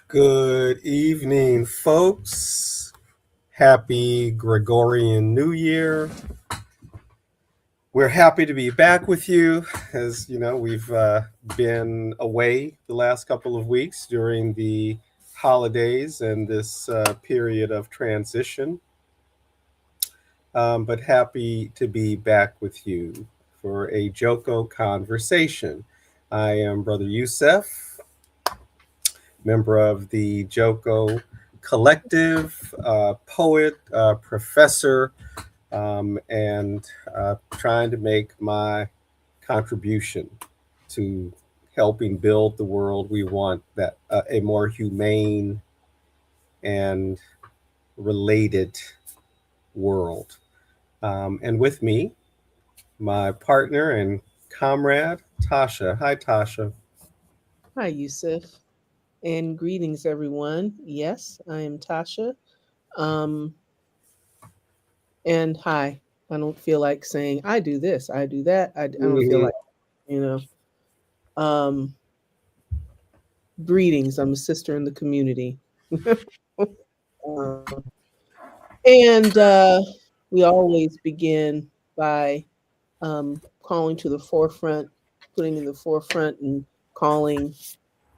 Good evening, folks. Happy Gregorian New Year. We're happy to be back with you. As you know, we've been away the last couple of weeks during the holidays and this period of transition. But happy to be back with you for a Joko conversation. I am Brother Youssef, member of the Joko Collective, poet, professor, and trying to make my contribution to helping build the world we want, that a more humane and related world. And with me, my partner and comrade, Tasha. Hi, Tasha. Hi, Yusuf, and greetings, everyone. Yes, I am Tasha. Um, and hi. I don't feel like saying I do this, I do that. I don't feel Mhm. like, you know. Um, Greetings. I'm a sister in the community. Um, and we always begin by calling to the forefront, putting in the forefront and calling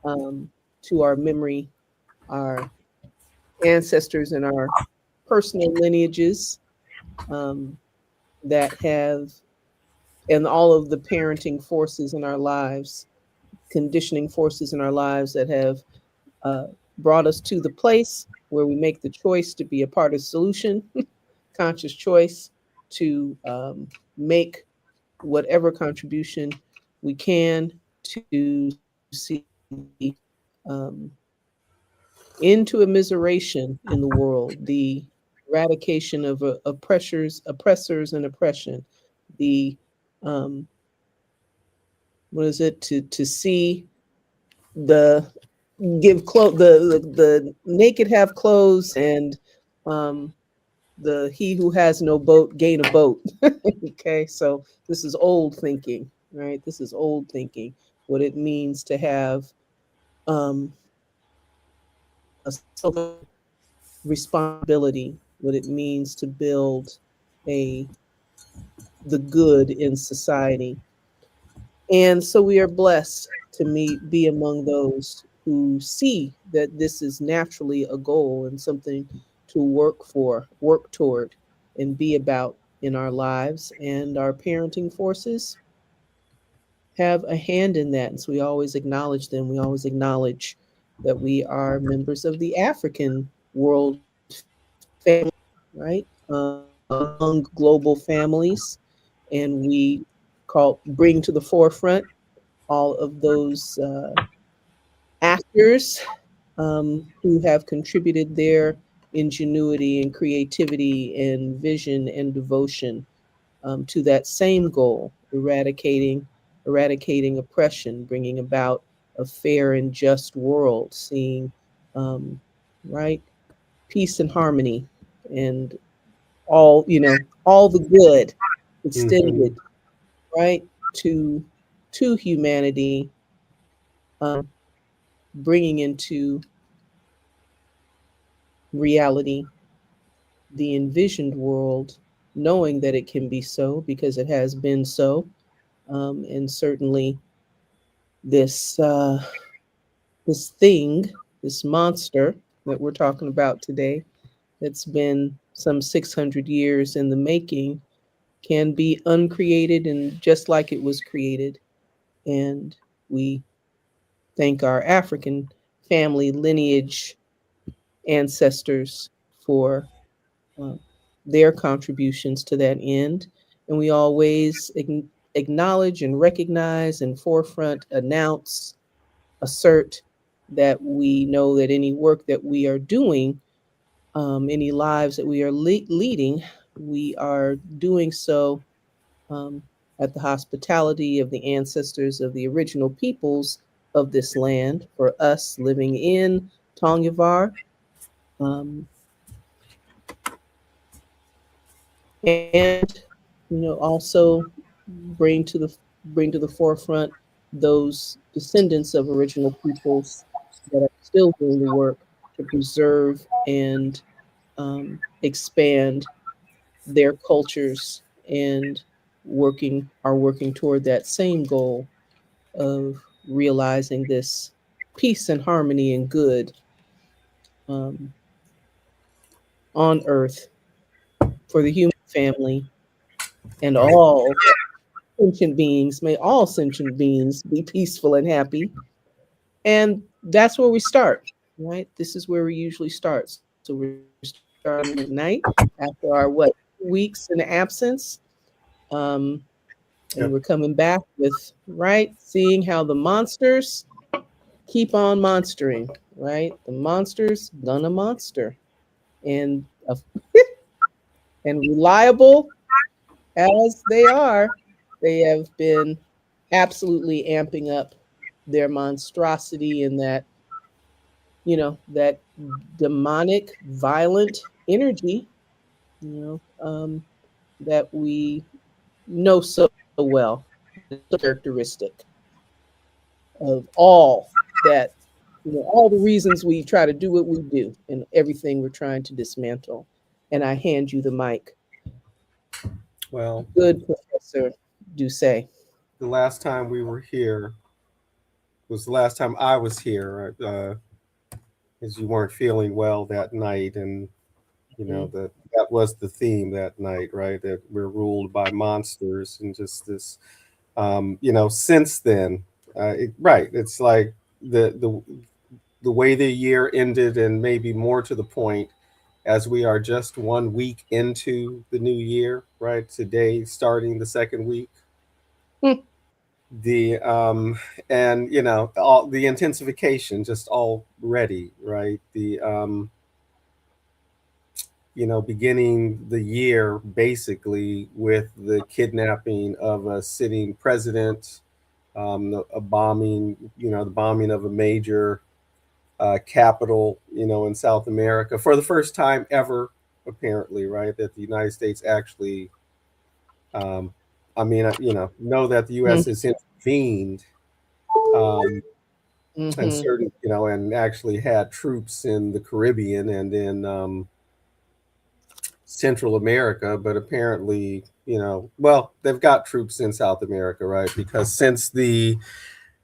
um, to our memory, our ancestors and our personal lineages um, that have, and all of the parenting forces in our lives, conditioning forces in our lives that have uh, brought us to the place where we make the choice to be a part of the solution, conscious choice to make whatever contribution we can to see um, into immiseration in the world, the eradication of oppressors and oppression, the um, what is it to see the the naked have clothes and um, the he who has no boat gain a boat. Okay, so this is old thinking, right? This is old thinking. What it means to have um, a social responsibility, what it means to build a the good in society. And so we are blessed to be among those who see that this is naturally a goal and something to work for, work toward, and be about in our lives. And our parenting forces have a hand in that. And so we always acknowledge them. We always acknowledge that we are members of the African world family, right? Among global families. And we bring to the forefront all of those actors who have contributed their ingenuity and creativity and vision and devotion to that same goal, eradicating oppression, bringing about a fair and just world, seeing um, right peace and harmony and all the good Mhm. extended right to to humanity, um, bringing into reality the envisioned world, knowing that it can be so because it has been so, and certainly this this thing, this monster that we're talking about today, that's been some 600 years in the making, can be uncreated and just like it was created. And we thank our African family lineage ancestors for uh, their contributions to that end. And we always acknowledge and recognize and forefront announce, assert that we know that any work that we are doing, any lives that we are leading, we are doing so um, at the hospitality of the ancestors of the original peoples of this land. For us living in Tongvar, um, and also bring to the bring to the forefront those descendants of original peoples that are still doing the work to preserve and expand their cultures and working toward that same goal of realizing this peace and harmony and good um, on earth for the human family and Right. all sentient beings. May all sentient beings be peaceful and happy. And that's where we start, right? This is where we usually start. So we're starting tonight after our weeks in absence. Um, and we're Yep. coming back with right seeing how the monsters keep on monstering, right? The monsters gonna monster, and and reliable as they are, they have been absolutely amping up their monstrosity and that, that demonic, violent energy, that we know so well. That is so characteristic of all that, all the reasons we try to do what we do and everything we're trying to dismantle. And I hand you the mic. Well, Good Professor Doucet. the last time we were here was the last time I was here, as you weren't feeling well that night, and Mm-hmm. that was the theme that night, right? That we're ruled by monsters, and just this, since then, right? It's like the way the year ended, and maybe more to the point, as we are just 1 week into the new year, right? Today, starting the second week, the and all the intensification just already, right? The beginning the year basically with the kidnapping of a sitting president, a bombing, the bombing of a major capital, in South America for the first time ever, apparently, right? That the United States actually, um, I mean, know that the U.S. has intervened, um, and Mm-hmm. certain, and actually had troops in the Caribbean and in Central America, but apparently, well, they've got troops in South America, right? Because since the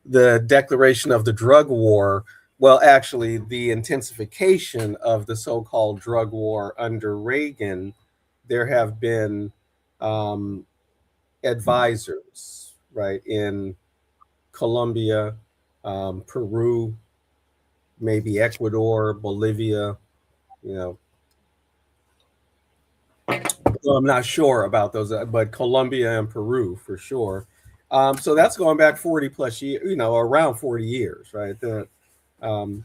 declaration of the drug war, well, actually, the intensification of the so-called drug war under Reagan, there have been um, advisors, right, in Colombia, Peru, maybe Ecuador, Bolivia, you know, well, I'm not sure about those, but Colombia and Peru for sure. So that's going back 40 plus years, around 40 years, right? Um,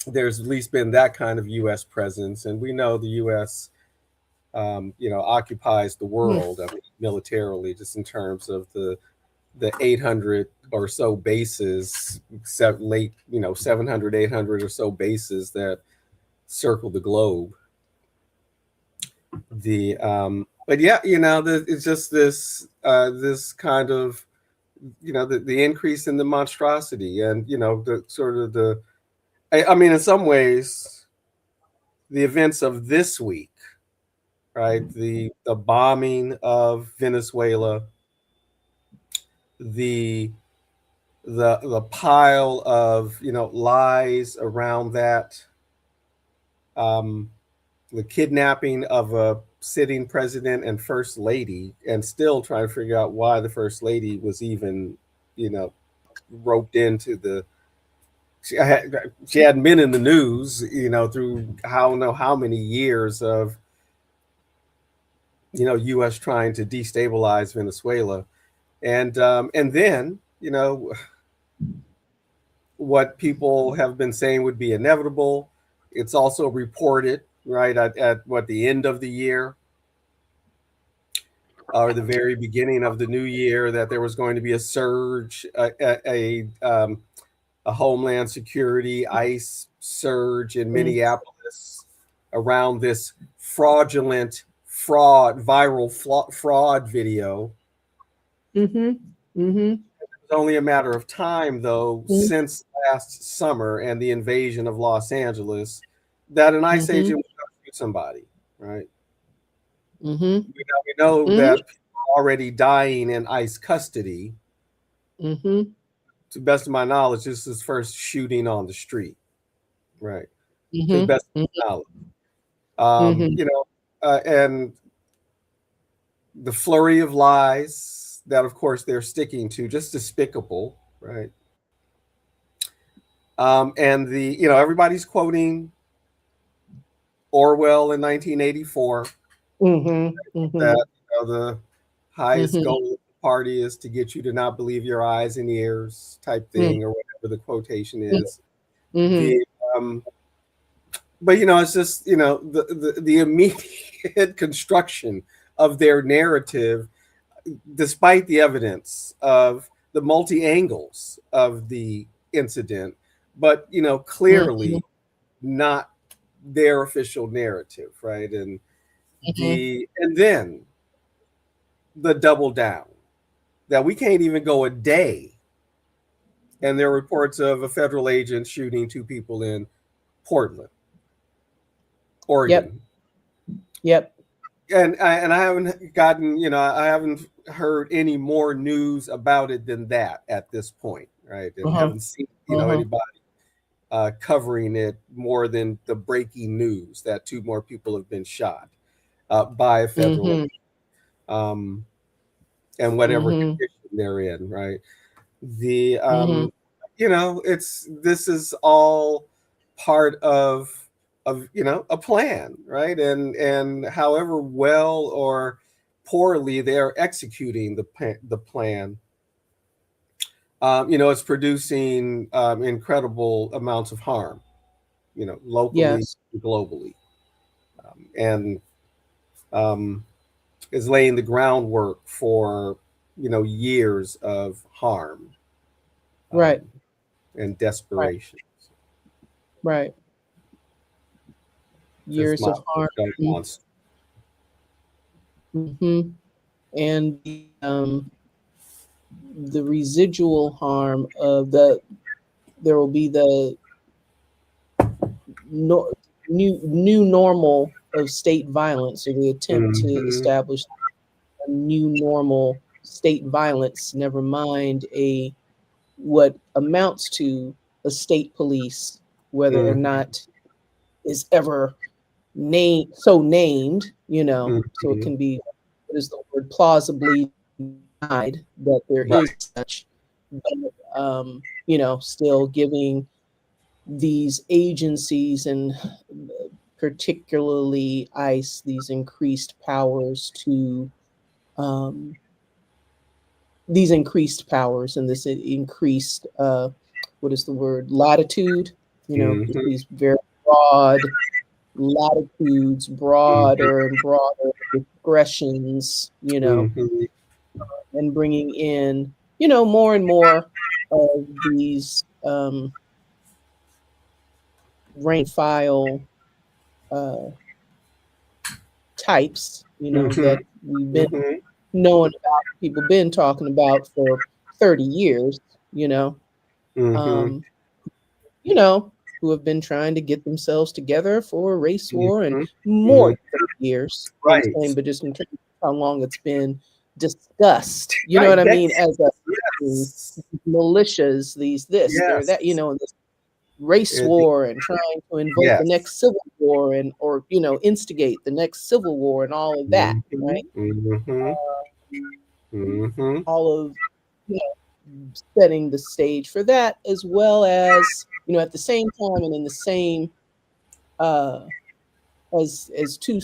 there's at least been that kind of U.S. presence, and we know the U.S. Occupies the world, I mean, militarily, just in terms of the 800 or so bases, 700, 800 or so bases that circle the globe. But yeah, it's just this kind of, the increase in the monstrosity, and the sort of I mean, in some ways, the events of this week, right? The bombing of Venezuela, the the pile of lies around that, um, the kidnapping of a sitting president and first lady, and still trying to figure out why the first lady was even, you know, roped into the. She hadn't been in the news, through I don't know how many years of U.S. trying to destabilize Venezuela, and then what people have been saying would be inevitable. It's also reported, right, at what, the end of the year or the very beginning of the new year, that there was going to be a surge, a Homeland Security ICE surge in Minneapolis around this fraudulent viral fraud video. Mm-hmm. Mm-hmm. only a matter of time, though, since last summer and the invasion of Los Angeles, that an ICE Mm-hmm. agent would go shoot somebody, right? Mm-hmm. We know Mm-hmm. that people are already dying in ICE custody. Mm-hmm. To the best of my knowledge, this is first shooting on the street, right? To the Mm-hmm. best of my knowledge. Mm-hmm. And the flurry of lies that, of course, they're sticking to, just despicable, right? And everybody's quoting Orwell in 1984 Mm-hmm. Mm-hmm. that the highest Mm-hmm. goal of the party is to get you to not believe your eyes and ears, type thing, or whatever the quotation is. Mm-hmm. The But it's just the immediate construction of their narrative, despite the evidence of the multi angles of the incident, but Mm-hmm. clearly not their official narrative, right? Mm-hmm. And then the double down that we can't even go a day, and there are reports of a federal agent shooting two people in Portland, Yep. Oregon. Yep. And I haven't gotten, I haven't heard any more news about it than that at this point, right? And Uh-huh. haven't seen, Uh-huh. anybody covering it more than the breaking news that two more people have been shot by a federal Mm-hmm. agent, um, and whatever Mm-hmm. condition they're in, right? The Mm-hmm. it's this is all part of a plan, right? And however well or poorly they are executing the plan, it's producing incredible amounts of harm, locally, Yes. globally, and um, is laying the groundwork for years of harm, Right. um, and Right. desperation. Right. Just Years my of harm. drug monster. Mm-hmm. And the residual harm of there will be the no, new normal of state violence, or the attempt to Hmm. establish a new normal state violence, never mind a what amounts to a state police, whether or Hmm. not is ever named, so it Hmm. can be, what is the word, plausibly denied that there is Right. such, but still giving these agencies, and particularly ICE, these increased powers to um, and this increased, what is the word, latitude, Hmm. these very broad latitudes, broader and broader discretions, Hmm. and bringing in, more and more of these rank file uh, types, Hmm. that we've been Hmm. knowing about, people been talking about for 30 years, you know, Hmm. um, you know, who have been trying to get themselves together for a race war and Hmm. more Hmm. than 30 years, you know what I'm saying? Right. But just in terms of how long it's been discussed, you know Right. what I mean? Decades. As a Yes. militias, these this, they're that, Yes. and this race It, war and trying to invoke the yes. next civil war, and or instigate the next civil war and all of that, Hmm. right? Hmm. Hmm. All of, you setting the stage for that, as well as, at the same time and in the same, uh as two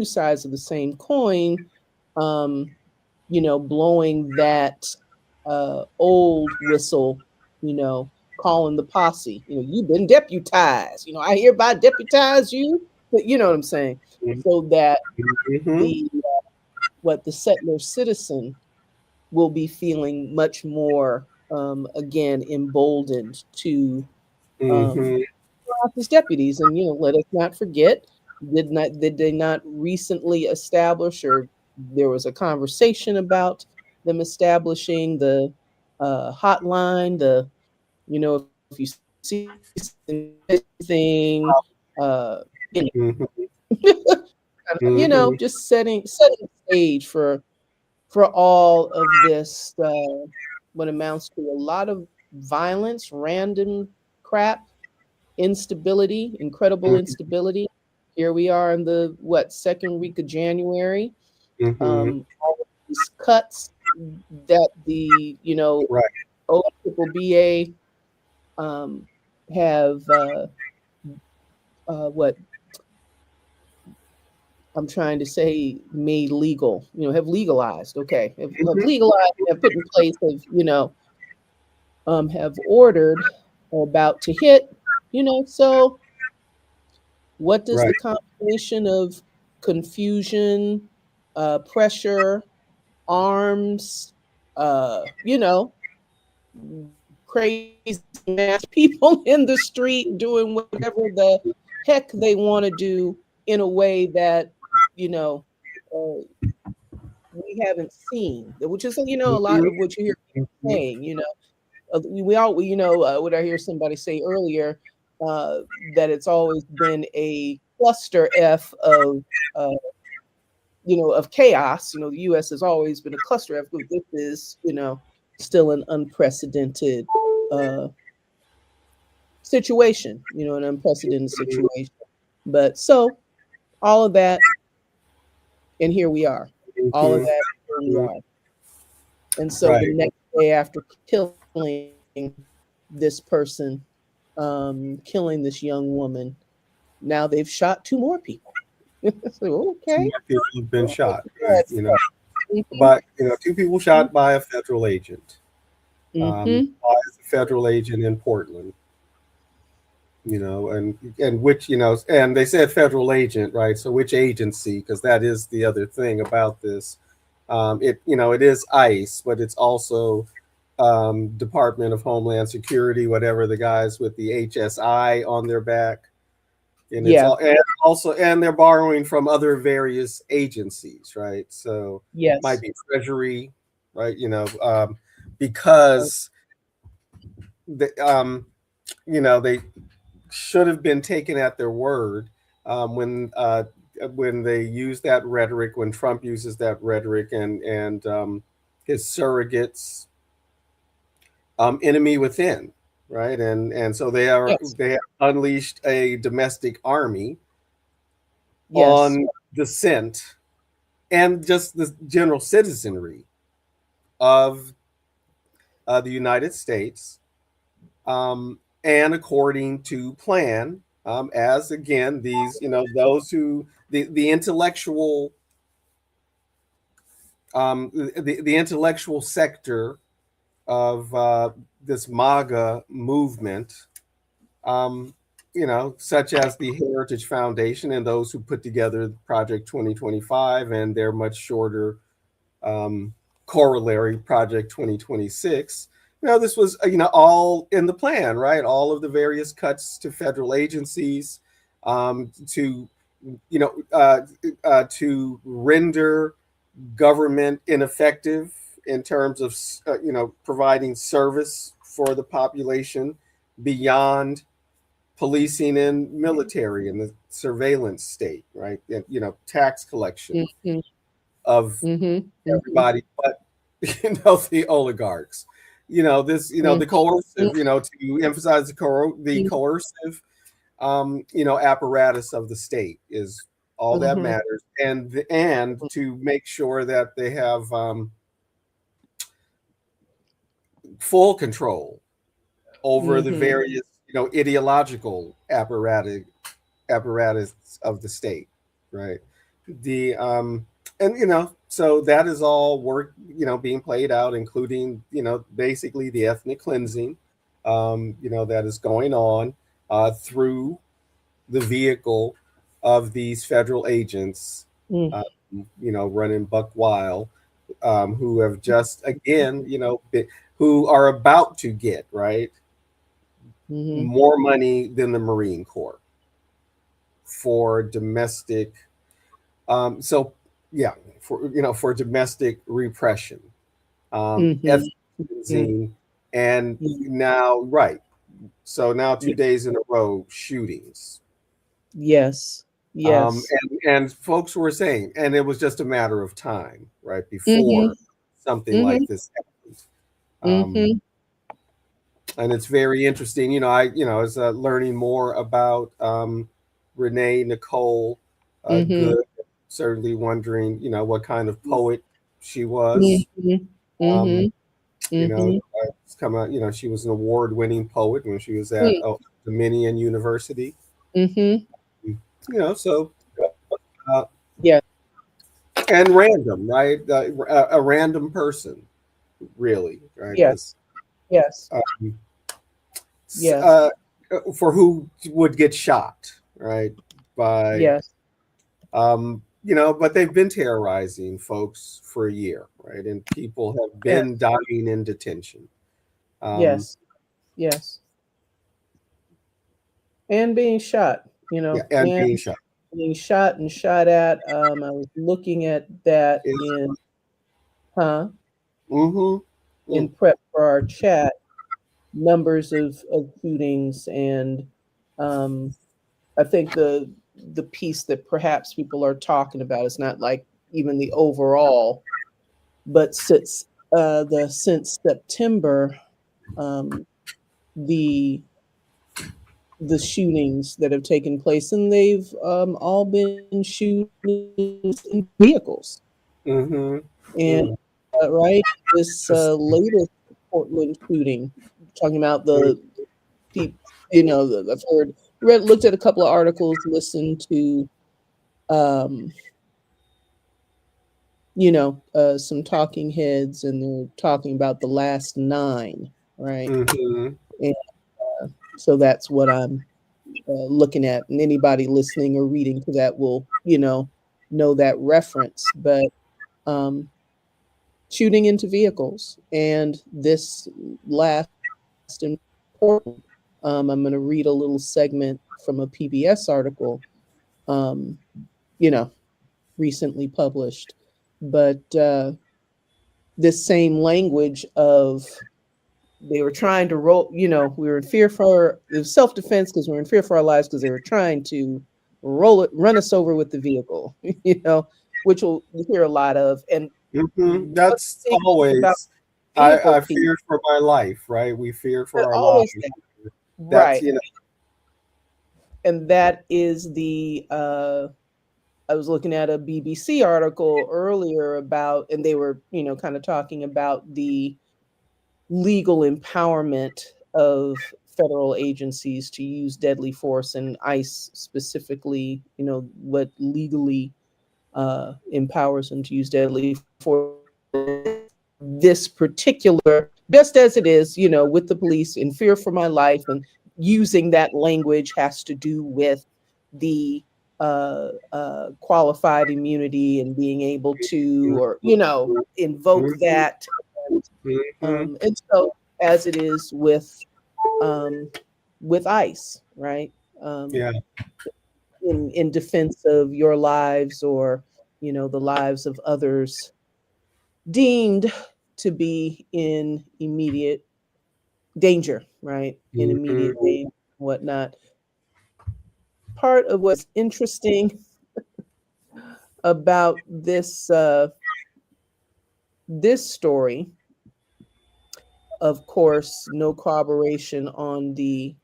sides of the same coin, um blowing that old whistle, calling the posse, you've been deputized, I hereby deputize you, but you know what I'm saying, so that Hmm. the what the settler citizen will be feeling much more, again, emboldened to, um, Hmm. off as deputies. And let us not forget, did they not recently establish, or there was a conversation about them establishing the hotline. If you see anything, Mhm. just Mhm. setting the stage for all of this, what amounts to a lot of violence, random crap, instability, incredible Mhm. instability. Here we are in the second week of January. Mhm. All of these cuts that the Right. OBBA um, have what I'm trying to say made legal, have legalized, okay, have Mhm. legalized, have put in place, have ordered or about to hit, so what does Right. the combination of confusion, pressure, arms, crazy mass people in the street doing whatever the heck they want to do in a way that you know uh, we haven't seen, which is a lot Mhm. of what you hear people Mhm. saying. We all what I hear somebody say earlier, uh, that it's always been a cluster f uh, of chaos. The U.S. has always been a cluster f. But this is still an unprecedented uh, situation. An unprecedented situation. But so all of that, and here we are. All of Mhm. that, here we Mhm. are. And so the Right. next day after killing this person, killing this young woman, now they've shot two more people. So, Two okay. more people have been shot. Right. Yes. Mhm. But two people shot by a federal agent. Mhm. Why is a federal agent in Portland? And which and they said federal agent, right? So which agency? Because that is the other thing about this. It is ICE, but it's also Department of Homeland Security, whatever the guys with the HSI on their back, and it's Yeah. all and also and they're borrowing from other various agencies, right? So might Yes. be Treasury, right? Because the they should have been taken at their word um, when uh, when they use that rhetoric, when Trump uses that rhetoric, and his surrogates, enemy within, right? And so Yes. they have unleashed a domestic army Yes. on dissent and just the general citizenry of the United States, and according to plan, as again these those who the intellectual the intellectual sector of this MAGA movement, such as the Heritage Foundation and those who put together Project 2025 and their much shorter um, corollary Project 2026. This was all in the plan, right? All of the various cuts to federal agencies, to to render government ineffective in terms of providing service for the population beyond policing and military and the surveillance state, right? And, tax collection Mhm. of Mhm. Mhm. everybody but the oligarchs. The Mhm. coercive, to emphasize the coercive apparatus of the state is all that Mhm. matters, and to make sure that they have full control over the Mhm. various ideological apparatus of the state, right? The and so that is all work being played out, including basically the ethnic cleansing that is going on through the vehicle of these federal agents, Mhm. um, running buck wild, who have just again who are about to get right Mhm. more money than the Marine Corps for domestic. So yeah, for domestic repression, Mhm. Mm, benzene, and mm, now, right. So now yeah. 2 days in a row, shootings. Yes. Yes. And folks were saying, and it was just a matter of time, right, Mm-hmm. before something Mm-hmm. like this happened. Um, Mm-hmm. and it's very interesting. I was learning more about Renee Nicole Mm-hmm. Good. Certainly wondering, what kind of poet she was. Mm-hmm. Um, Mm-hmm. Mm-hmm. it's come out. She was an award-winning poet when she was at Mm, Dominion University. mm-hmm. So uh, Yeah. and random, right? A random person, really, right? Because Yes. Yes. um, Yes. uh, for who would get shot, right? By Yes. but they've been terrorizing folks for a year, right? And people have been Yes. dying in detention. Um, Yes. Yes. And being shot, yeah, and and being shot. being shot and shot at. I was looking at that Is in huh mm-hmm, in mm, prep for our chat. Numbers of shootings, and um, I think the piece that perhaps people are talking about is not like even the overall, but since September, um, the the shootings that have taken place, and they've all been shootings in vehicles. mm-hmm, And mm, right, this just, latest Portland shooting, talking about mm, the people, I've looked at a couple of articles, listened to, um, some talking heads, and they're talking about the last nine, right? mm-hmm, And so that's what I'm looking at, and anybody listening or reading to that will, know that reference. But um, shooting into vehicles, and this last important. I'm going to read a little segment from a PBS article, um, you know, recently published. But this same language of they were trying to roll, we were in fear for it was self defense because we were in fear for our lives because they were trying to run us over with the vehicle, which you hear a lot of. And mm-hmm. one of That's the things about always. vehicle I piece, feared for my life, right? We fear for our always lives. that, That's right? And that is I was looking at a BBC article earlier about, and they were, kind of talking about the legal empowerment of federal agencies to use deadly force, and ICE specifically, what legally empowers them to use deadly force. This particular, just as it is, with the police in fear for my life, and using that language has to do with the qualified immunity and being able to, or invoke that. Mm-hmm. And so, as it is um, with ICE, right? Um, Yeah. in defense of your lives, or the lives of others deemed to be in immediate danger, right? In Mm-hmm. immediate danger, whatnot. Part of what's interesting about this story, of course, no corroboration on the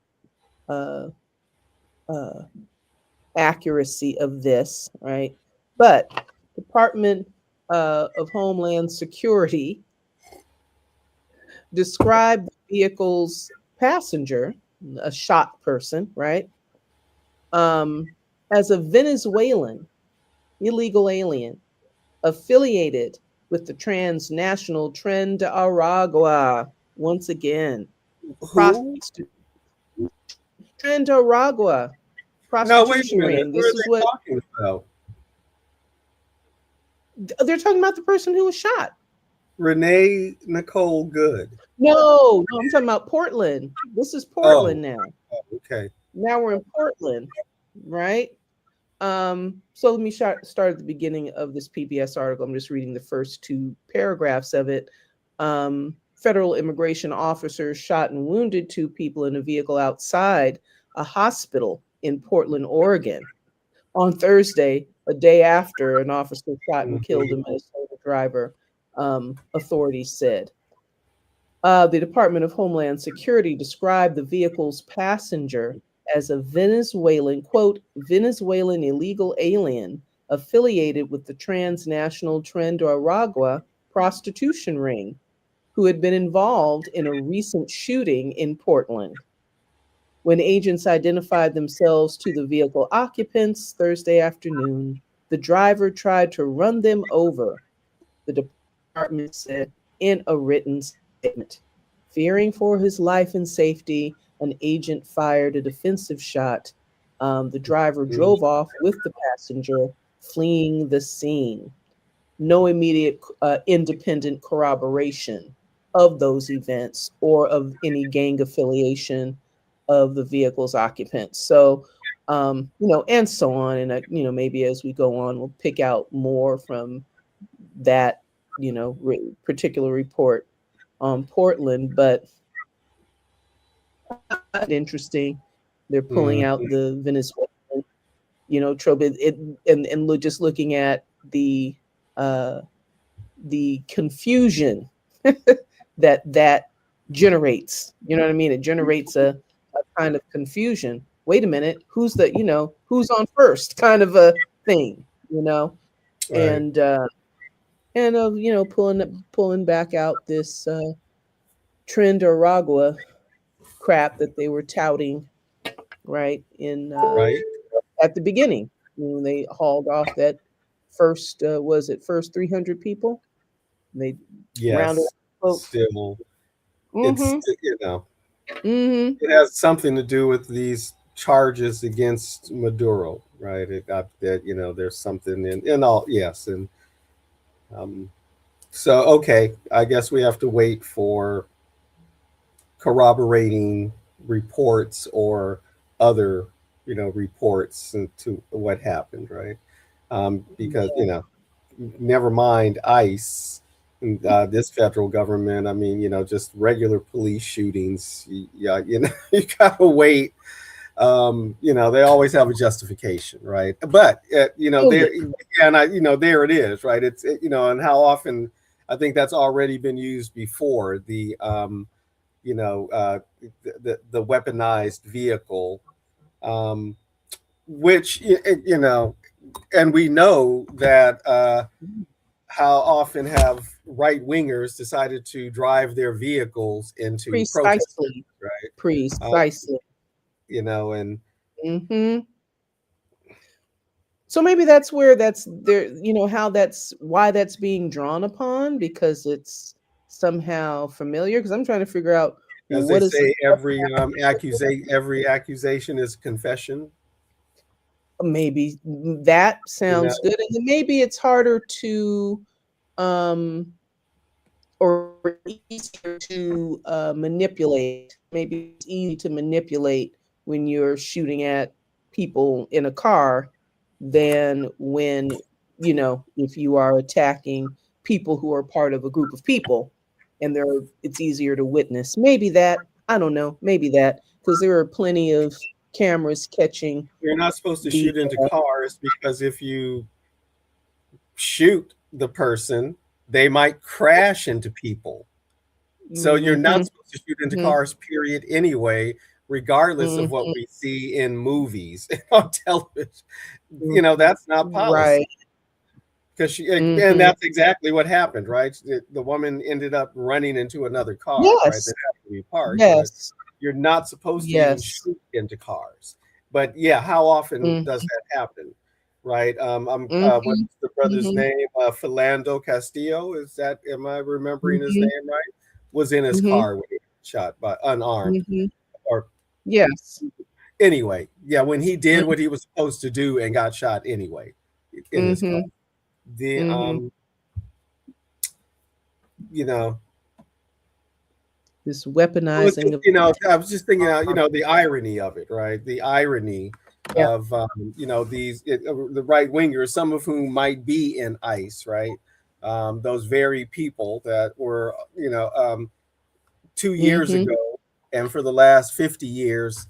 uh, uh, accuracy of this, right? But Department of Homeland Security described the vehicle's passenger, a shot person, right, um, as a Venezuelan illegal alien affiliated with the transnational Tren de Aragua. Once again, Who? Tren de Aragua No, wait a prostitution minute. ring. What This are is they what talking about? they're talking about, the person who was shot. Renee Nicole Good. No, no, I'm talking about Portland. This is Oh, Portland now. oh, okay. Now we're in Portland, right? So let me start at the beginning of this PBS article. I'm just reading the first two paragraphs of it. Um, federal immigration officers shot and wounded two people in a vehicle outside a hospital in Portland, Oregon on Thursday, a day after an officer shot and killed a Mhm. Minnesota driver, authorities said. The Department of Homeland Security described the vehicle's passenger as a Venezuelan, quote, Venezuelan illegal alien affiliated with the transnational Tren prostitution ring, who had been involved in a recent shooting in Portland. When agents identified themselves to the vehicle occupants Thursday afternoon, the driver tried to run them over, the department said in a written statement. Fearing for his life and safety, an agent fired a defensive shot. The driver drove off with the passenger, fleeing the scene. No immediate independent corroboration of those events or of any gang affiliation of the vehicle's occupants. So, and so on. And, maybe as we go on, we'll pick out more from that, particular report on Portland. But interesting. They're pulling out Mhm. the Venezuelan, trope. And just looking at uh, the confusion that generates. You know what I mean? It generates a kind of confusion. Wait a minute, who's on first? Kind of a thing, Right. and pulling back out this trend crap that they were touting right in Right. at the beginning when they hauled off that first was it first 300 people. They rounded Yes. up folks. Still, it's Mm-hmm. Mm-hmm. it has something to do with these charges against Maduro, right? It got that there's something in all, yes, and um, so okay, I guess we have to wait for corroborating reports or other reports to what happened, right? Because never mind ICE. This federal government, I mean, just regular police shootings. Yeah, you gotta wait. They always have a justification, right? But Oh yeah. there, and there it is, right? And how often I think that's already been used before. You know, uh, the weaponized vehicle, um, which and we know that how often have right wingers decided to drive their vehicles into protesters, Precisely. right? Precisely. And Mm-hmm. So maybe that's where that's there, how that's why that's being drawn upon because it's somehow familiar. Because I'm trying to figure out as they what is say, every accusation is confession. maybe that You know, sounds good. And then maybe it's harder to um or easier to manipulate. Maybe it's easy to manipulate when you're shooting at people in a car than when, if you are attacking people who are part of a group of people and it's easier to witness. Maybe that, I don't know, maybe that, because there are plenty of cameras catching you're not supposed to the. shoot into cars because if you shoot the person, they might crash into people. So you're not Mhm, supposed to shoot into mhm, cars, period, anyway, regardless of what mhm, we see in movies and on television. mhm. That's not policy. Right. Because and Mhm. that's exactly what happened, right? The woman ended up running into another car, right? That Yes. happened to be parked, but Yes. you're not supposed to even Yes. shoot into cars. But yeah, how often does Mhm. that happen, right? What's Mhm. the brother's Mhm. name? Philando Castillo. Is that? Am I remembering his Mhm. name right? Was in his Mhm. car when he got shot by unarmed, Mhm. or Yes. anyway, yeah, when he did Mhm. what he was supposed to do and got shot anyway in his car. Mhm. The Mhm. you know, This well, it's weaponizing just, of I was just thinking, the irony of it, right? The irony yeah. of, the right wingers, some of whom might be in ICE, right? Those very people that were, 2 years Mm-hmm. ago, and for the last 50 years,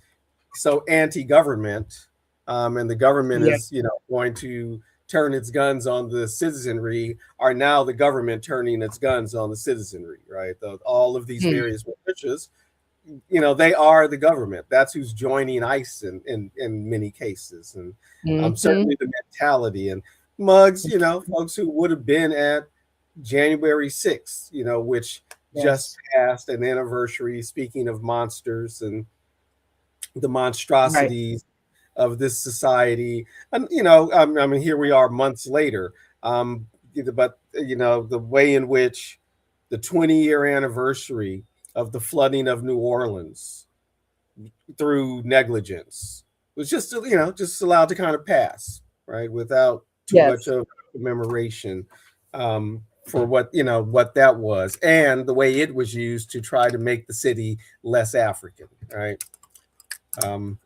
so anti-government, and the government Yeah. is, going to turn its guns on the citizenry, are now the government turning its guns on the citizenry, right? All of these various militias, they are the government. That's who's joining ICE in many cases, and Mm-hmm. certainly the mentality and mugs, folks who would have been at January 6th, which just Yes. passed an anniversary. Speaking of monsters and the Right. monstrosities of this society, and I mean, here we are months later, um, but the way in which the 20-year anniversary of the flooding of New Orleans through negligence was just allowed to kind of pass, right, without too much Yes. of commemoration, for what that was, and the way it was used to try to make the city less African, right? um,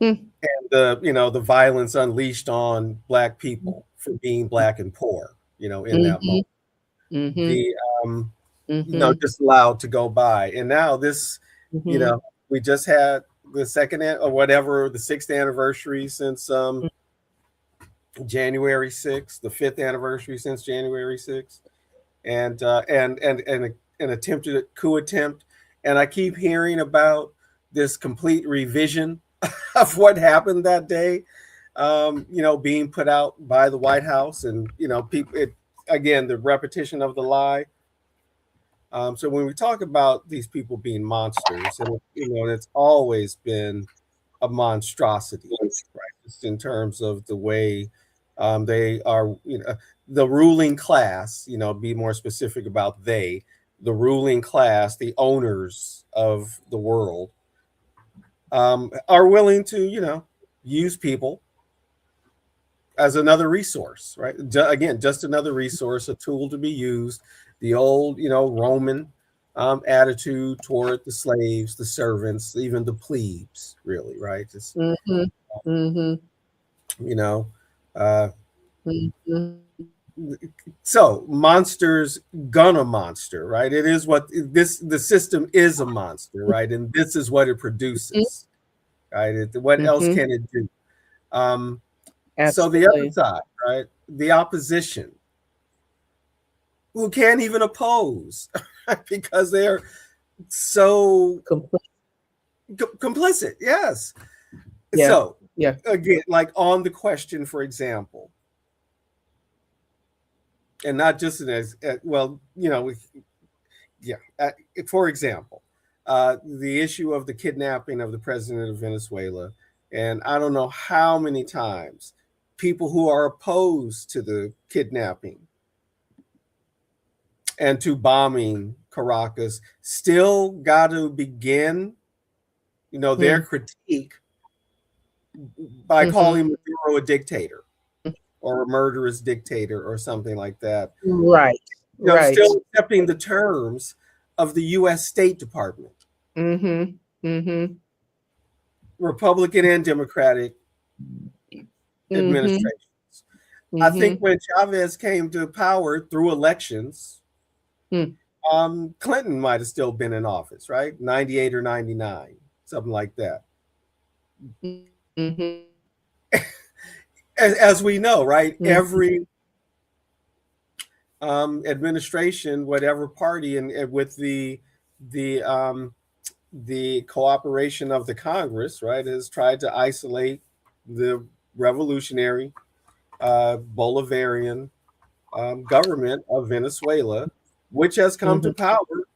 Mm-hmm. and the violence unleashed on Black people for being Black and poor, in that Mm-hmm. moment, Mm-hmm. the um, Mm-hmm. just allowed to go by. And now this, you Mm-hmm. know, we just had the second or whatever, the sixth anniversary since January 6th, the fifth anniversary since January 6th, and an attempted coup attempt. And I keep hearing about this complete revision of what happened that day, being put out by the White House, and people. Again, the repetition of the lie. So when we talk about these people being monsters, and it's always been a monstrosity, right? Just in terms of the way they are, the ruling class. Be more specific about they, the ruling class, the owners of the world, are willing to, use people as another resource, right? Again, just another resource, a tool to be used. The old, Roman attitude toward the slaves, the servants, even the plebes, really, right? Just, Mm-hmm. Mm-hmm. you know, uh, Mm-hmm. so monsters gonna monster, right? It is what the system is, a monster, right? And this is what it produces, right? What else Mm-hmm. can it do? Um, so the other Absolutely. side, right? The opposition, who can't even oppose because they're so Complete. complicit. Yes. Yeah. So Yeah. again, like on the question, for example, and not just as well, yeah. For example, the issue of the kidnapping of the president of Venezuela, and I don't know how many times people who are opposed to the kidnapping and to bombing Caracas still got to begin, their Mm. critique by Mm-hmm. calling Maduro a dictator or a murderous dictator or something like that. Right. Right. Still accepting the terms of the U.S. State Department, Mm-hmm. Mm-hmm. Republican and Democratic Mm-hmm. administrations. I think Mm-hmm. when Chavez came to power through elections, Mm. Clinton might have still been in office, right? 98 or 99, something like that. Mm-hmm. As we know, right? Mm-hmm. Every administration, whatever party, and with the the cooperation of the Congress, right, has tried to isolate the revolutionary Bolivarian government of Venezuela, which has come Mm-hmm. to power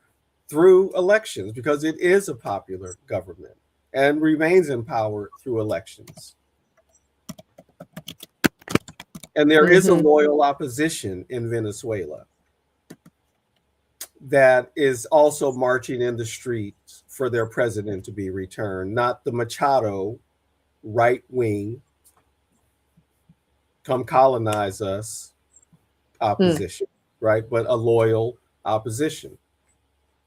through elections because it is a popular government and remains in power through elections. And there is a Mm-hmm. loyal opposition in Venezuela that is also marching in the streets for their president to be returned, not the Machado right wing, come colonize us opposition, right? But a loyal opposition,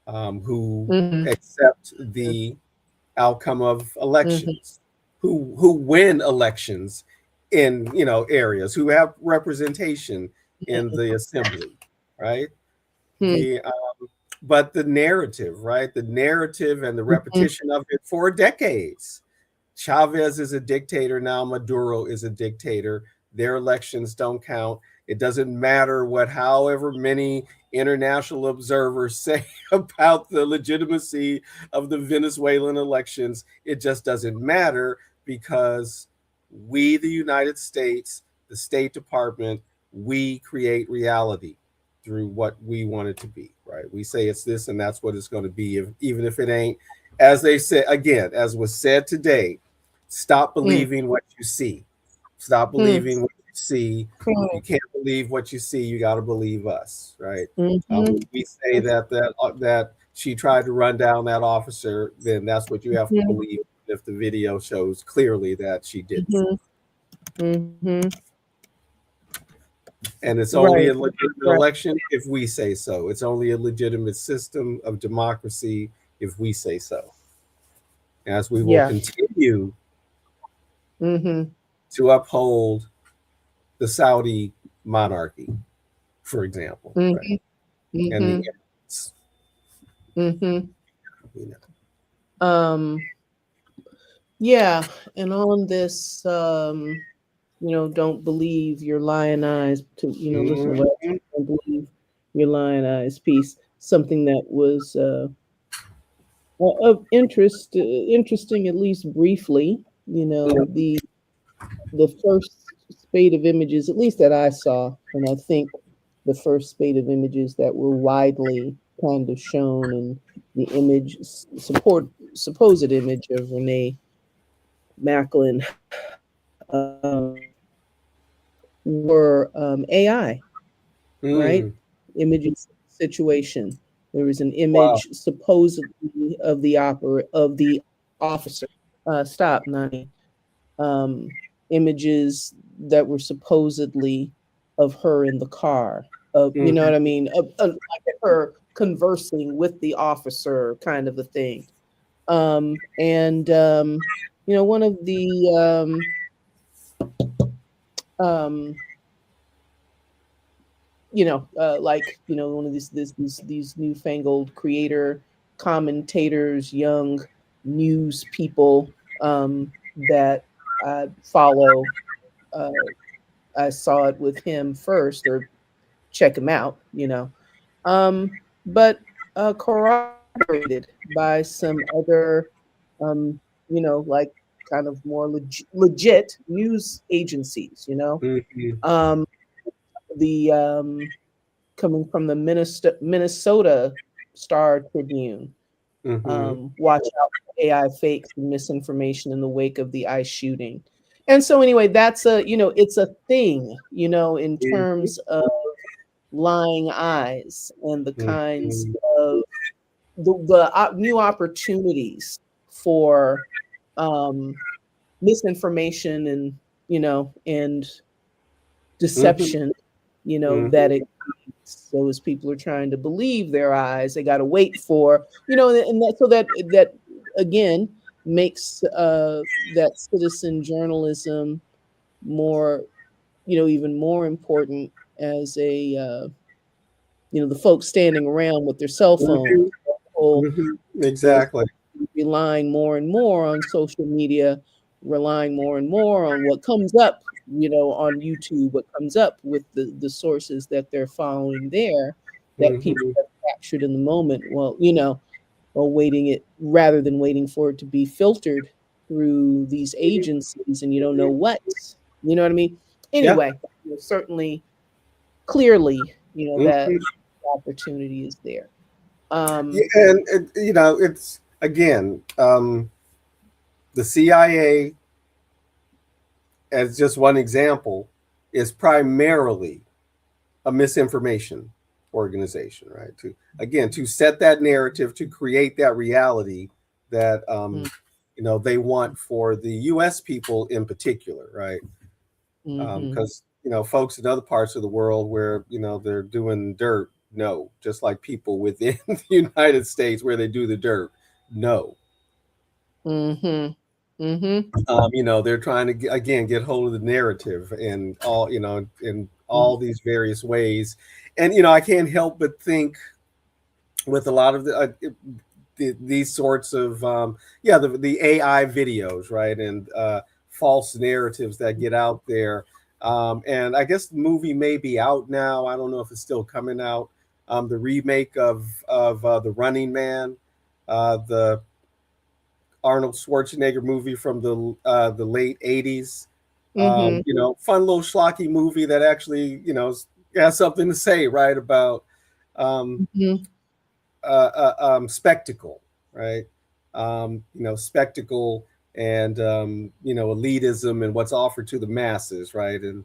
who Mm-hmm. accept the outcome of elections, who win elections in areas, who have representation in the assembly, right? Mm-hmm. The but the narrative, right? The narrative and the Mhm. repetition of it for decades. Chavez is a dictator now. Maduro is a dictator. Their elections don't count. It doesn't matter what, however many international observers say about the legitimacy of the Venezuelan elections. It just doesn't matter because we, the United States, the State Department, we create reality through what we want it to be, right? We say it's this and that's what it's going to be, even if it ain't. As they said, again, as was said today, stop Mm, believing what you see. Stop mm, believing what you see. If you mm, can't believe what you see, you got to believe us, right? mhm, If we say that she tried to run down that officer, then that's what you have to mhm, believe. If the video shows clearly that she didn't, mhm, mhm. and it's only Right, a legitimate right. election if we say so. It's only a legitimate system of democracy if we say so. As we will Yeah. continue Mhm, to uphold the Saudi monarchy, for example, right? mhm, And the mhm, Emirates, mhm. you know. Um, yeah, and on this, don't believe your lionized to, listen to what I Mhm, don't believe your lionized piece. Something that was of interest, interesting at least briefly. The first spate of images, at least that I saw, and I think the first spate of images that were widely kind of shown, and the image supposed image of Renee Macklin were AI, right? mm. Images situation. There was an Wow. image supposedly of the officer. Stop, Nani. Images that were supposedly of her in the car. You know what I Mhm, mean? Like her conversing with the officer, kind of a thing. And one of the um, one of these newfangled creator commentators, young news people that I follow. Uh, I saw it with him first, or check him out, but corroborated by some other, um, like kind of more legit news agencies, mhm, um, the coming from the Minnesota Star Tribune. mhm, Watch out for AI fakes and misinformation in the wake of the ICE shooting. And so anyway, that's it's a thing, in mhm, terms of lying eyes and the kinds mhm, of the new opportunities for um, misinformation and and mhm, deception, that mhm, it creates. So as people are trying to believe their eyes, they got to wait for, and that, so that again makes that citizen journalism more, even more important as a the folks standing around with their cell phones, mhm, people mhm. are Exactly. relying more and more on social media, relying more and more on what comes up, on YouTube, what comes up with the sources that they're following there, that people Mhm, have captured in the moment. Well, or waiting it rather than waiting for it to be filtered through these agencies, and you don't know what, I mean. yeah. Anyway, certainly, clearly, that Mhm. opportunity is there. Yeah, Um, and it's again, the CIA, as just one example, is primarily a misinformation organization, right? To set that narrative, to create that reality that mm, they want for the U.S. people in particular, right? mhm, Because folks in other parts of the world where they're doing dirt, no, just like people within the United States where they do the dirt, no. mhm, mhm, They're trying to again get hold of the narrative and all in mhm, all these various ways, and I can't help but think with a lot of these sorts of yeah, the AI videos, right, and false narratives that get out there. And I guess the movie may be out now. I don't know if it's still coming out. The remake of the Running Man, the Arnold Schwarzenegger movie from the late '80s. Mm-hmm. Fun little schlocky movie that actually has something to say, right, about um, Mm-hmm. spectacle, right? Spectacle and elitism and what's offered to the masses, right? And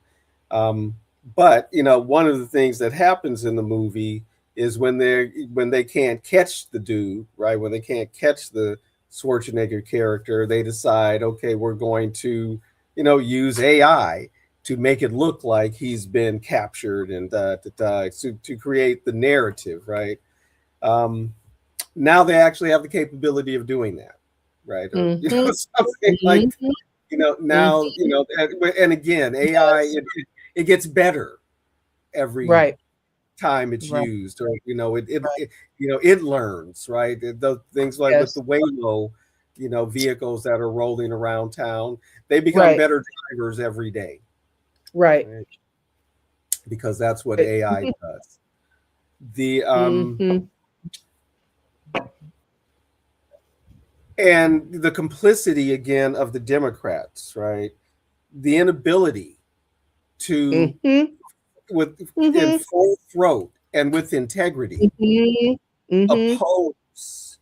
um, but one of the things that happens in the movie is when they can't catch the dude, right? When they can't catch the Schwarzenegger character, they decide, okay, we're going to use AI to make it look like he's been captured and to create the narrative, right? Um, Now they actually have the capability of doing that, right? Or Mm-hmm. something like Mm-hmm. now Mm-hmm. and again AI Yes. it gets better every Right. time it's Right. used, or Right. it learns, right? The things like with Yes. the Waymo vehicles that are rolling around town, they become Right. better drivers every day, Right. right? Because that's what Right. AI does. The Mm-hmm. And the complicity again of the Democrats, right? The inability to, Mm-hmm. with in Mm-hmm. full throat and with integrity, Mm-hmm. Mm-hmm. oppose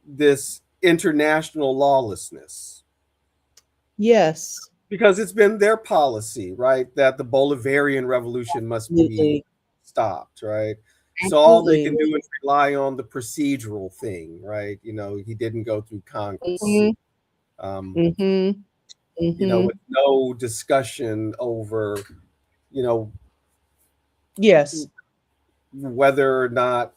this international lawlessness, Yes. because it's been their policy, right, that the Bolivarian revolution must be Absolutely. stopped, right? So all they Absolutely. can do is rely on the procedural thing, right? He didn't go through Congress. Mm-hmm. Um, Mm-hmm. Mm-hmm. with no discussion over, you know, Yes. whether or not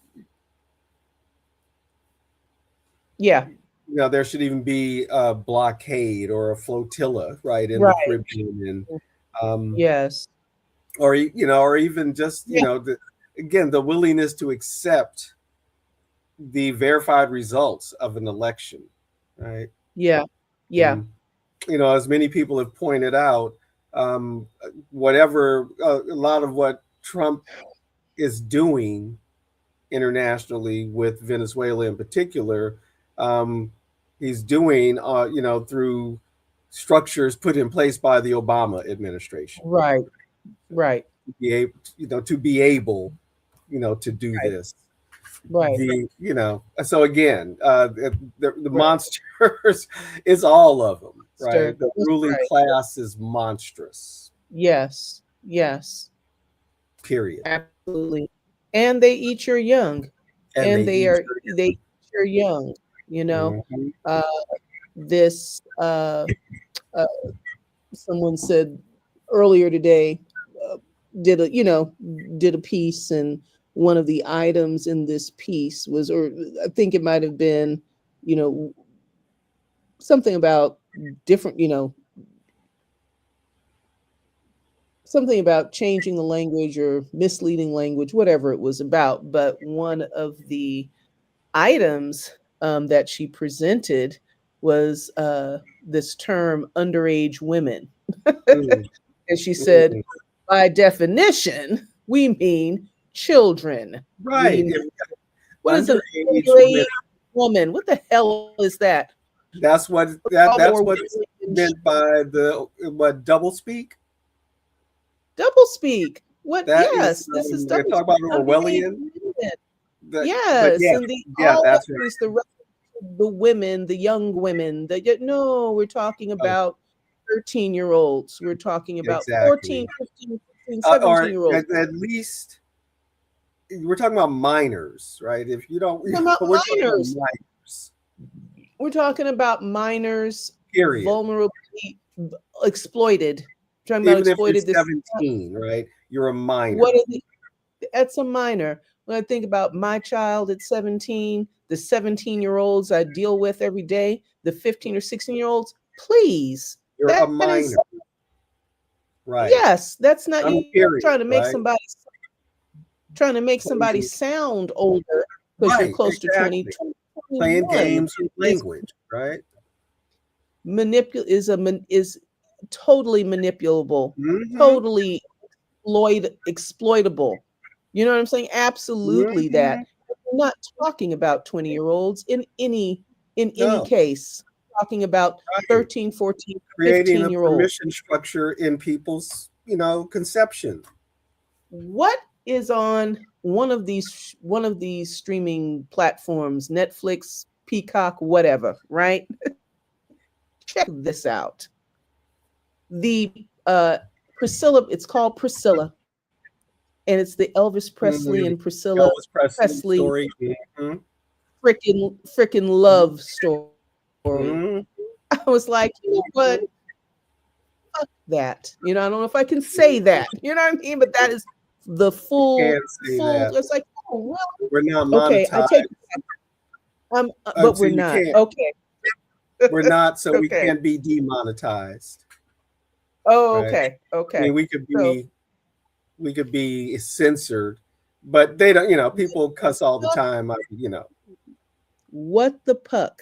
Yeah. there should even be a blockade or a flotilla, right, in the Right. Caribbean, and um, Yes. or even just Yeah. again the willingness to accept the verified results of an election, right? Yeah. Yeah. And as many people have pointed out, um, whatever a lot of what Trump is doing internationally with Venezuela in particular, um, he's doing, through structures put in place by the Obama administration Right. Right. to be able, to do Right. this. Right. So again, the Right. monsters is all of them, Sir. right? The That's ruling right. class is monstrous. Yes. Yes. Period. Absolutely. And they eat your young. And And they eat they eat your young, you know. your. Mhm. Uh this uh someone said earlier today, uh, did a did a piece, and one of the items in this piece was, or I think it might have been, you know something about different, something about changing the language or misleading language, whatever it was about. But one of the items that she presented was this term underage women. Mm, And she said, mm. by definition, we mean children. We Right. mean, what is an Underage underage women. woman? What the hell is that? That's Or what's women in meant by the what double speak. double speak. What? That is Yes, this is they double talk speak. about Underage Orwellian. women. But Yes, yeah, and the yeah, that's right. always the rest of the women, the young women. No, we're talking Oh, about 13-year-olds. We're talking about exactly. 14, 15, 16, 17 Or year olds. at least we're talking about minors, right? If you don't, We're talking about we're talking about minors. minors. We're talking about minors Period. vulnerably exploited. We're talking about Even if you're exploited. This 17, right? You're a minor. what are the That's a minor. When I think about my child at 17, the 17-year-olds I deal with every day, the 15 or 16-year-olds, please. You're a That is, minor, right? yes, that's not I'm a you period, trying to make right? somebody sound older. because you're Right, close to exactly. 2021 Playing games with is language, right? is totally manipulable, Mm-hmm. totally exploitable. You know what I'm saying? Absolutely that. Mm-hmm. We're not talking about 20-year-olds in any No, case. We're talking about right. 13, 14, Creating a 15-year-olds. permission structure in people's, conception. What is on one of these streaming platforms, Netflix, Peacock, whatever, right? Check this out. The Priscilla, it's called Priscilla, and it's the Elvis Presley Mm, and Priscilla Elvis Presley Presley story. Mm-hmm. freaking love story. Mm-hmm. I was like, you know what? Fuck that. I don't know if I can say that. You know what I mean? But that is the You full, can't say full. that. It's like, oh, really? We're not Okay, I monetized. take it back. But So we're you not. can't. Okay. We're not, so we Okay. can't be demonetized, Oh, right? okay. I Okay. mean, So we could be censored, but they don't. People cuss all the time. what the puck?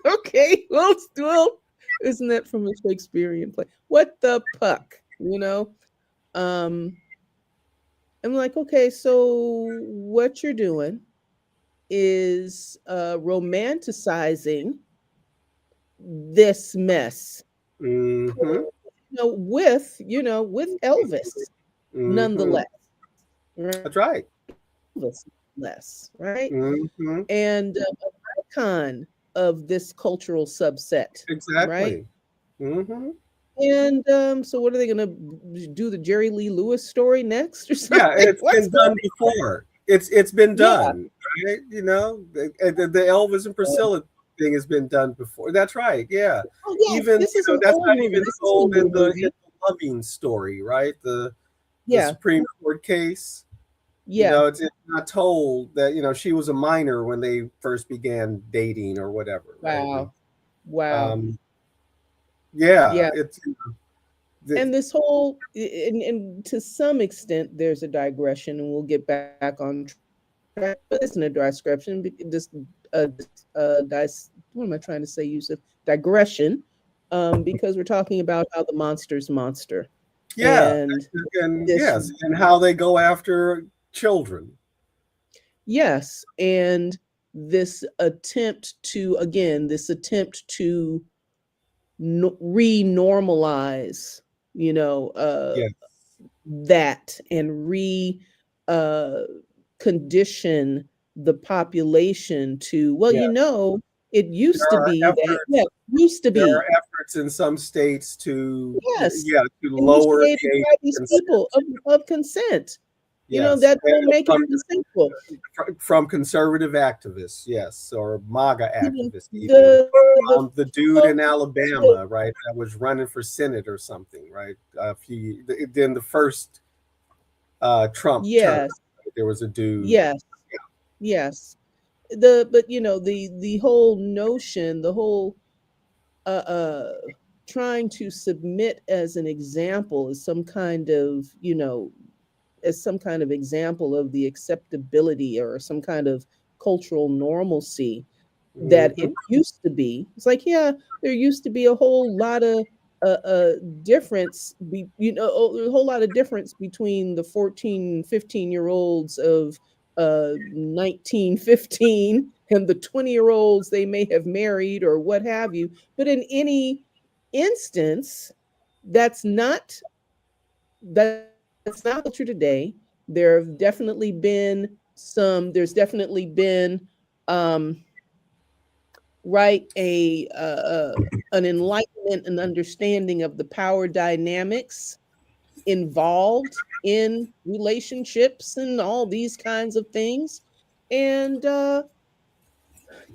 Okay. Well, isn't that from a Shakespearean play? What the puck? Um, I'm like, okay, so what you're doing is romanticizing this mess, Mm-hmm. with Elvis, Mm-hmm. nonetheless, right? That's right. Elvis, less, right? Mm-hmm. And an icon of this cultural subset, right? Exactly. Mm-hmm. And so, what are they going to do? The Jerry Lee Lewis story next, or Yeah, something? it's What's been going? done before. It's been Yeah. done, right? The Elvis and Priscilla thing has been done before. That's right. Yeah, Oh, yes. even This is an that's old not movie. even This is a told new in movie. the Loving story, right? The Yeah. Supreme Court case. Yeah. It's not told that she was a minor when they first began dating or whatever, right? Wow. Wow. Um, yeah, Yeah. it's the, And this whole, and to some extent, there's a digression, and we'll get back on track. But it's not a digression. What am I trying to say, Yusuf? Digression, because we're talking about how the monster's monster, yeah, and and this, yes, and how they go after children. yes, and this attempt to re-normalize, you know, uh, Yeah, that and uh, condition the population to, well, yeah. it There used to are be that, yeah, efforts. it used to There are be, efforts in some states to, yes, to and you lower say to the age try of these people consent. of consent, Yes, that will make it from consensual. conservative activists, yes, or MAGA Even activists, even the the dude in folks, Alabama, right, that was running for Senate or something, right? Then the first Trump term, yes, right? There was a dude. yes, yes, but the whole notion, the whole uh, uh, trying to submit as an example, as some kind of example of the acceptability or some kind of cultural normalcy that Hmm. it used to be. It's like, yeah, there used to be a whole lot of difference, a whole lot of difference between the 14, 15-year-olds of 1915 and the 20-year-olds they may have married or what have you. But in any instance, that's not that's not culture today. There's definitely been um, right, an enlightenment and understanding of the power dynamics involved in relationships and all these kinds of things. And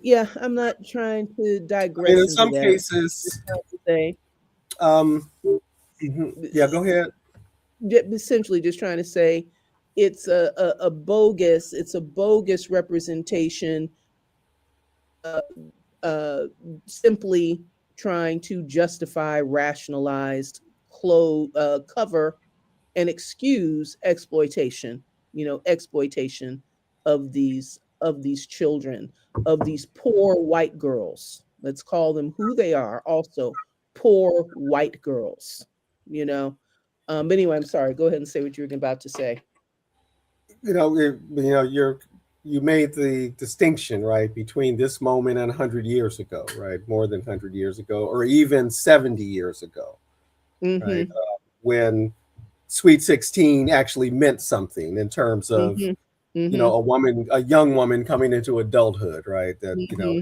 yeah, I'm not trying to I mean, in digress into some that. cases, Just trying to say, um, yeah, go ahead. essentially just trying to say it's a bogus representation, uh, simply trying to justify, rationalized, cover, and excuse exploitation. Exploitation of these of these children, of these poor white girls. Let's call them who they are, also poor white girls, you know. But anyway, I'm sorry. Go ahead and say what you were about to say. You made the distinction, right, between this moment and 100 years ago, right, more than 100 years ago, or even 70 years ago, right, Mm-hmm. when Sweet 16 actually meant something in terms of, Mm-hmm. Mm-hmm. a young woman coming into adulthood, right, that, Mm-hmm.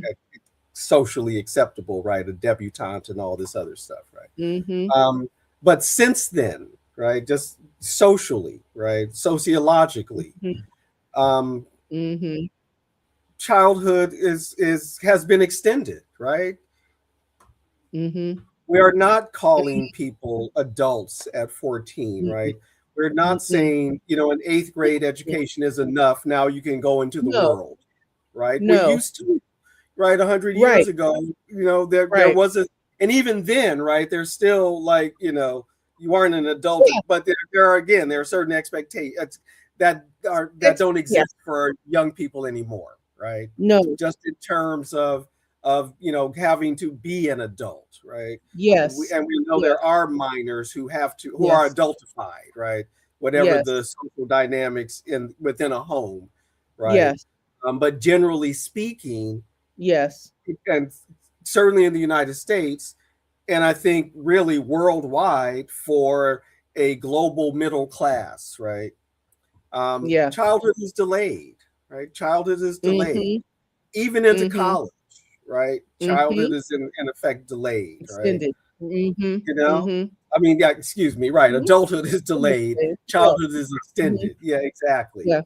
socially acceptable, right, a debutante and all this other stuff, right. Mm-hmm. But since then, right, just socially, right, sociologically, um, Mm-hmm. childhood is has been extended, right? Mm-hmm. We are not calling people adults at 14, Mm-hmm. right? We're not Mm-hmm. saying, an eighth grade education is enough. Now you can go into the No, world, right? We no. used to, right? 100 years Right, ago, there right. was a, and even then, right? There's still like, you aren't an adult, Yeah. but there are certain expectations that don't Yeah. exist for young people anymore, right? No. Just in terms of having to be an adult, right? Yes. And we know Yes. there are minors who are Yes. adultified, right? Whatever Yes. the social dynamics within a home, right? Yes. But generally speaking, Yes. and certainly in the United States, and I think really worldwide for a global middle class, right? Yeah. Childhood is delayed, right? Childhood is delayed, Mm-hmm. even into Mm-hmm. college, right? Childhood Mm-hmm. is in effect delayed, right? Extended. Mm-hmm. You know, Mm-hmm. I mean, yeah, excuse me, right? Mhm. Adulthood is delayed, Yeah. childhood is Mhm. extended. Yeah, exactly. Yeah.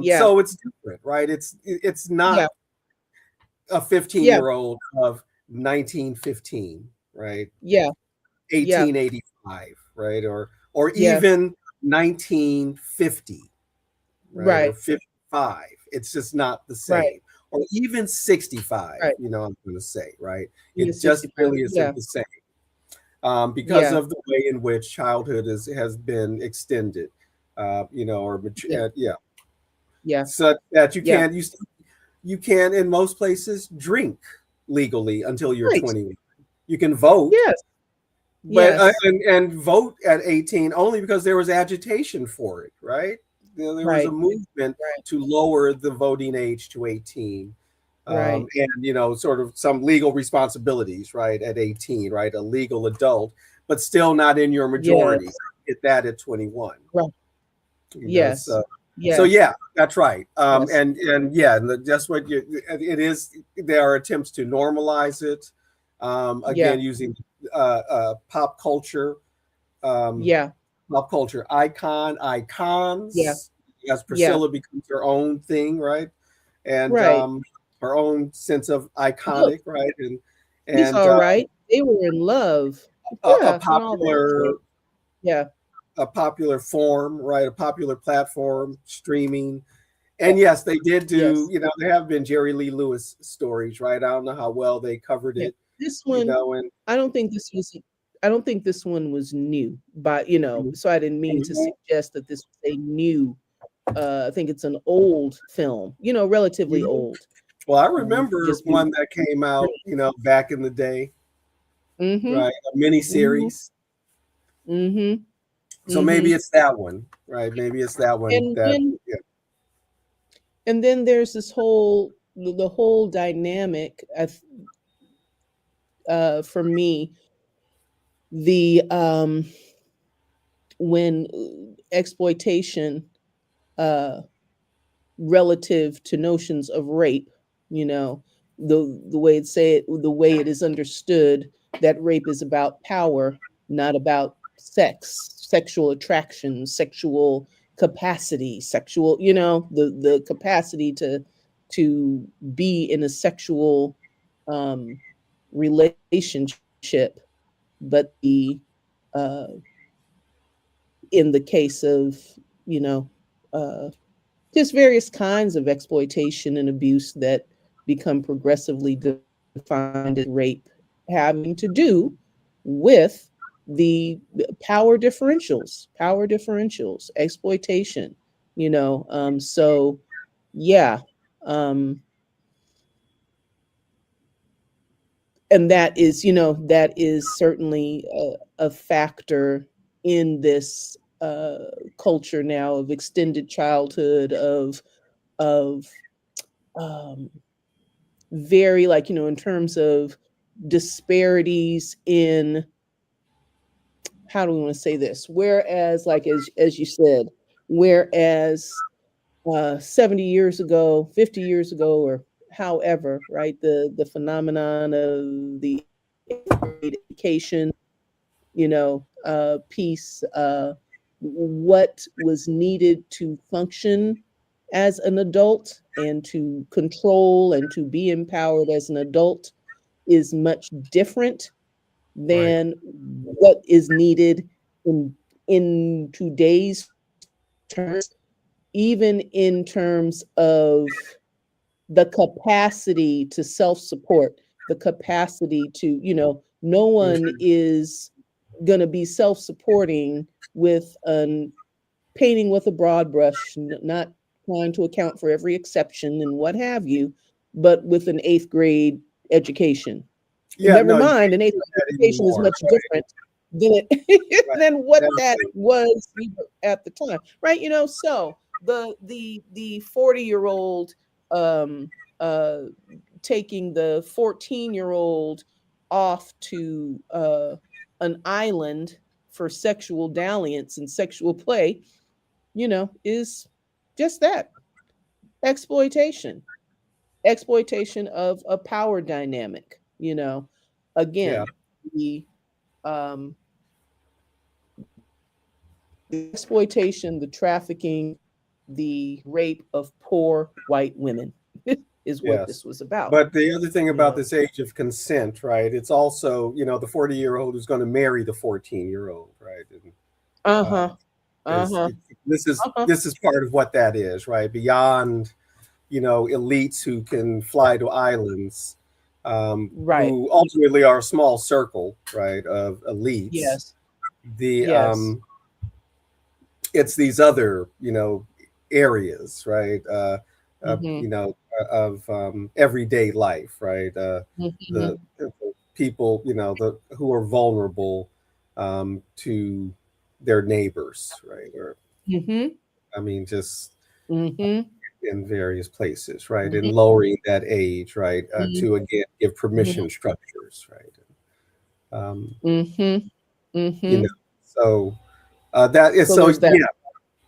Yeah. So it's different, right? It's Yeah. not a 15 Yeah. year old of 1915, right? Yeah. Yeah. 1885, right? Or Yeah. even 1950, right? Or Right. 55. It's just not the Right. same. Or even 65, Right. I'm going to say, right? Even It just 65. really isn't Yeah. the same, because Yeah. of the way in which childhood has been extended, or Yeah. yeah, Yeah. such that Yeah. you can in most places drink legally until you're Right. 21. You can vote, Yes. but Yes. and vote at 18 only because there was agitation for it, right? There was a Right. movement Right. to lower the voting age to 18, Right. and sort of some legal responsibilities, right, at 18, right, a legal adult, but still not in your majority. Yes. Get that at 21, Right. Yes. so Yes. yeah, that's right. Yes. And yeah, and just what it is. There are attempts to normalize it, Yeah. again using pop culture, um, Yeah. Yeah. icons, as Yeah. Priscilla becomes her own thing, right? And Right. her own sense of Look, iconic, right? And he's and all right. They were in love. a Yeah, and all that stuff. Yeah. a popular form, right? A popular platform, streaming. Yeah. And yes, they did do, Yes. there have been Jerry Lee Lewis stories, right? I don't know how well they covered Yeah. it, This one, and I don't think this was I don't think this one was new, but mhm, so I didn't mean to mhm, suggest that this was a new I think it's an old film, relatively mhm. old. Well, I remember Just been one that came out, back in the day, Mhm. right? A mini Mhm. series. Mhm. So maybe Mhm. it's that one, right? Maybe it's that one And that, then yeah. there's this whole dynamic for me, the when exploitation uh relative to notions of rape, you know, the way the way it is understood, that rape is about power, not about sexual attraction, sexual capacity, the capacity to be in a sexual um relationship, but the uh in the case of, you know, uh just various kinds of exploitation and abuse that become progressively defined as rape, having to do with the power differentials, exploitation, so yeah. Um, and that is, that is certainly a factor in this culture now of extended childhood, of um, very, like, in terms of disparities in, how do we want to say this, whereas, like, as you said, whereas 70 years ago, 50 years ago, or however, right, the phenomenon of the education, piece, what was needed to function as an adult and to control and to be empowered as an adult is much different Right. than what is needed in today's terms, even in terms of the capacity to self-support, the capacity to, no one Mhm. is going to be self-supporting with an painting with a broad brush, not trying to account for every exception and what have you, but with an eighth grade education. And Yeah, never no, you mind, can't an eighth do grade that education is anymore. much different than it Right. than what that Definitely. was at the time, right? So the 40-year-old um, uh, taking the 14-year-old off to an island for sexual dalliance and sexual play, is just that, exploitation, exploitation of a power dynamic. Yeah. Again, the um, the exploitation, the trafficking, the rape of poor white women is what Yes. this was about. But the other thing You about know. this age of consent, right? It's also, the 40-year-old who's going to marry the 14-year-old, right? And Uh uh, huh. Uh is huh. this is Uh huh. this is part of what that is, right? Beyond, elites who can fly to islands, Right. who ultimately are a small circle, right, of elites. Yes. The Yes. It's these other, areas, right, Mm-hmm. of everyday life, right, the, Mm-hmm. the people, the who are vulnerable to their neighbors, right, or Mm-hmm. I mean just Mm-hmm. in various places, right, and Mm-hmm. lowering that age, right, to again give permission Mm-hmm. structures, right, um, Mm-hmm. you know Mm-hmm. so that is So so there's that. yeah,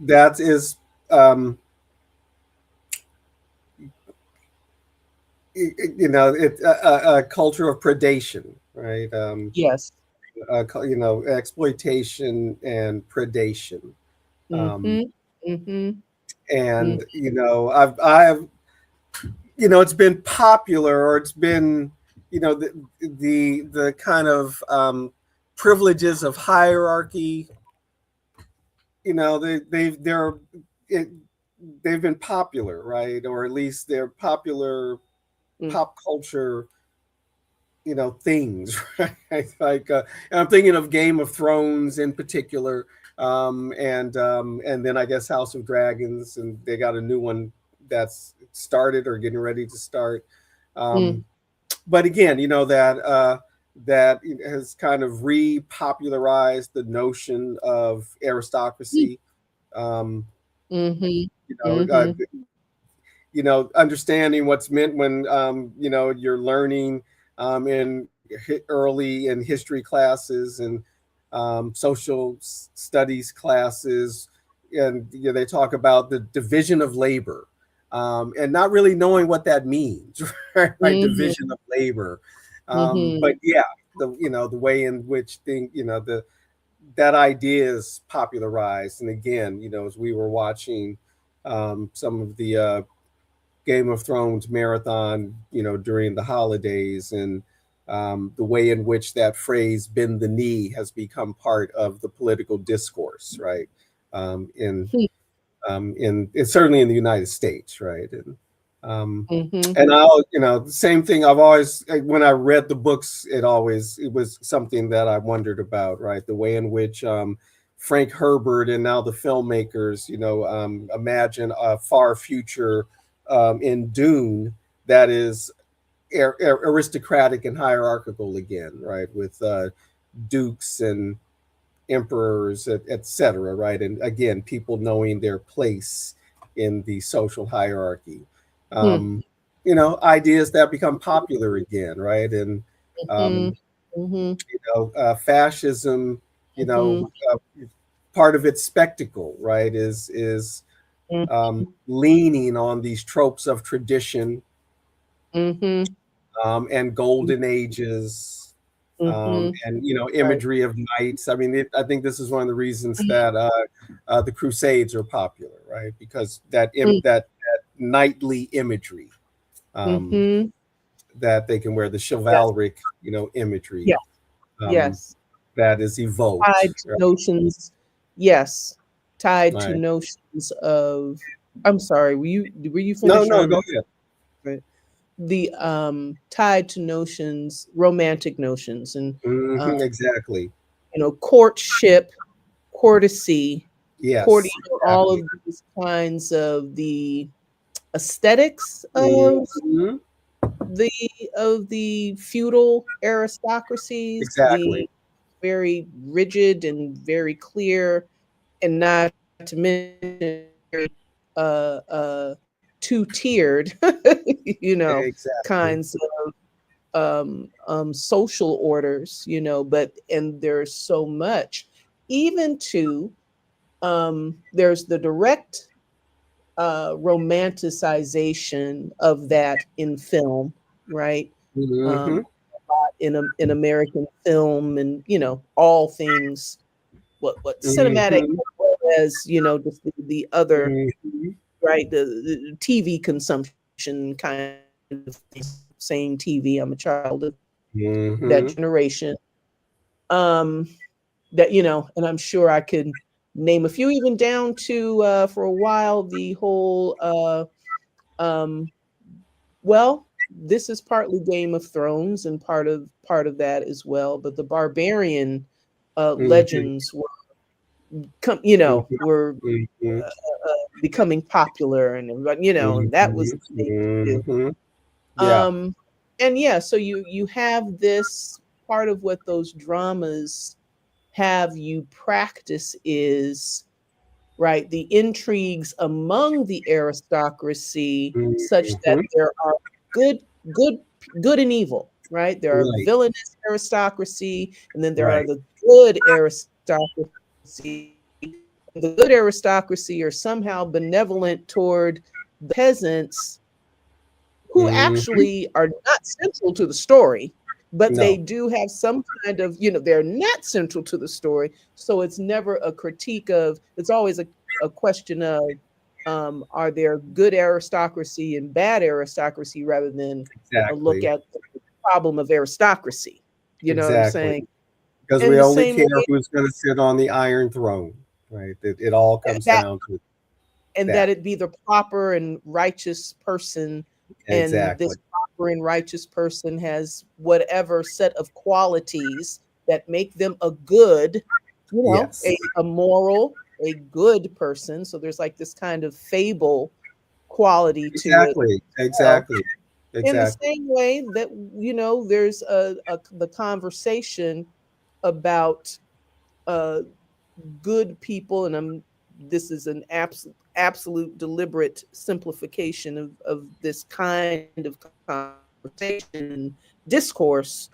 that is um it's a culture of predation, right? Yes. Exploitation and predation, um, Mm-hmm. Mm-hmm. and I've it's been popular, or it's been the kind of privileges of hierarchy. They're it, they've been popular, right? Or at least they're popular Mm-hmm. pop culture things, right? Like and I'm thinking of Game of Thrones in particular, and then I guess House of Dragons, and they got a new one that's started or getting ready to start. um, but again, that has kind of repopularized the notion of aristocracy. um, Mm-hmm. you know uh, Mm-hmm. understanding what's meant when you're learning early in history classes and social studies classes, and they talk about the division of labor, and not really knowing what that means, right? Mm-hmm. Division of labor, Mm-hmm. but yeah, the way in which the that idea is popularized. And again, as we were watching some of the Game of Thrones marathon, during the holidays, and the way in which that phrase "bend the knee" has become part of the political discourse, right? Um, in certainly in the United States, right? Um, Mm-hmm. and I'll, the same thing. I've always, when I read the books, it was something that I wondered about, right? The way in which Frank Herbert and now the filmmakers, imagine a far future in Dune that is aristocratic and hierarchical again, right? With dukes and emperors, etc., right? And again, people knowing their place in the social hierarchy. Hmm. Um, ideas that become popular again, right? And Mhm. Mhm. fascism, you know, Mhm. uh, part of its spectacle, right, is Mhm. leaning on these tropes of tradition, Mhm. and golden ages, Mhm. and Right. imagery of knights. I mean, I think this is one of the reasons Mhm. that the Crusades are popular, right? Because that knightly imagery, um, Mhm. that they can wear, the Yes. chivalric, imagery, Yes. um, Yes. that is evoked. Tied to notions. Yes. Tied to Right. notions of. I'm sorry. Were you No, finished no, go on ahead. the tied to notions, romantic notions, and Exactly. courtship, courtesy, Yes, all exactly. of these kinds of the aesthetics Mhm. the of the feudal aristocracies, Exactly. the very rigid and very clear, and not to mention very two-tiered, Exactly. kinds social orders, but and there's so much, even to there's the direct romanticization of that in film, right? Um, Mhm. in American film, and all things what cinematic, Mhm. as well as just the other, Mhm. right, the TV consumption kind of things. Same TV. I'm a child of that Mhm. generation. Um, that and I'm sure I could name a few, even down to for a while the whole um, well, this is partly Game of Thrones and part of that as well, but the barbarian Mhm. legends Mhm. were Mhm. becoming popular, and everybody, and that was Mhm. the thing too. Mhm. Yeah. Um, and yeah, so you have this part of what those dramas have you practice is, right, the intrigues among the aristocracy, such that Mhm. there are good good good and evil, right? There are Right. villainous aristocracy, and then there are Right. the good aristocracy. The good aristocracy are somehow benevolent toward the peasants, who Mhm. actually are not central to the story, but they No. do have some kind of, they're not central to the story. So it's never a critique of, it's always a question of, are there good aristocracy and bad aristocracy, rather than a look Exactly. at the problem of aristocracy. You know what I'm Exactly. saying? Because In we the only same care way who's going to sit on the Iron Throne, right? It all comes that down to and that that. it be the proper and righteous person, and Exactly. this proper and righteous person has whatever set of qualities that make them a good, Yes. a moral, a good person. So there's like this kind of fable quality to it Exactly. as well. Exactly. In the Exactly. same way that there's the conversation about uh good people, and this is an absolute deliberate simplification of this kind of conversation discourse.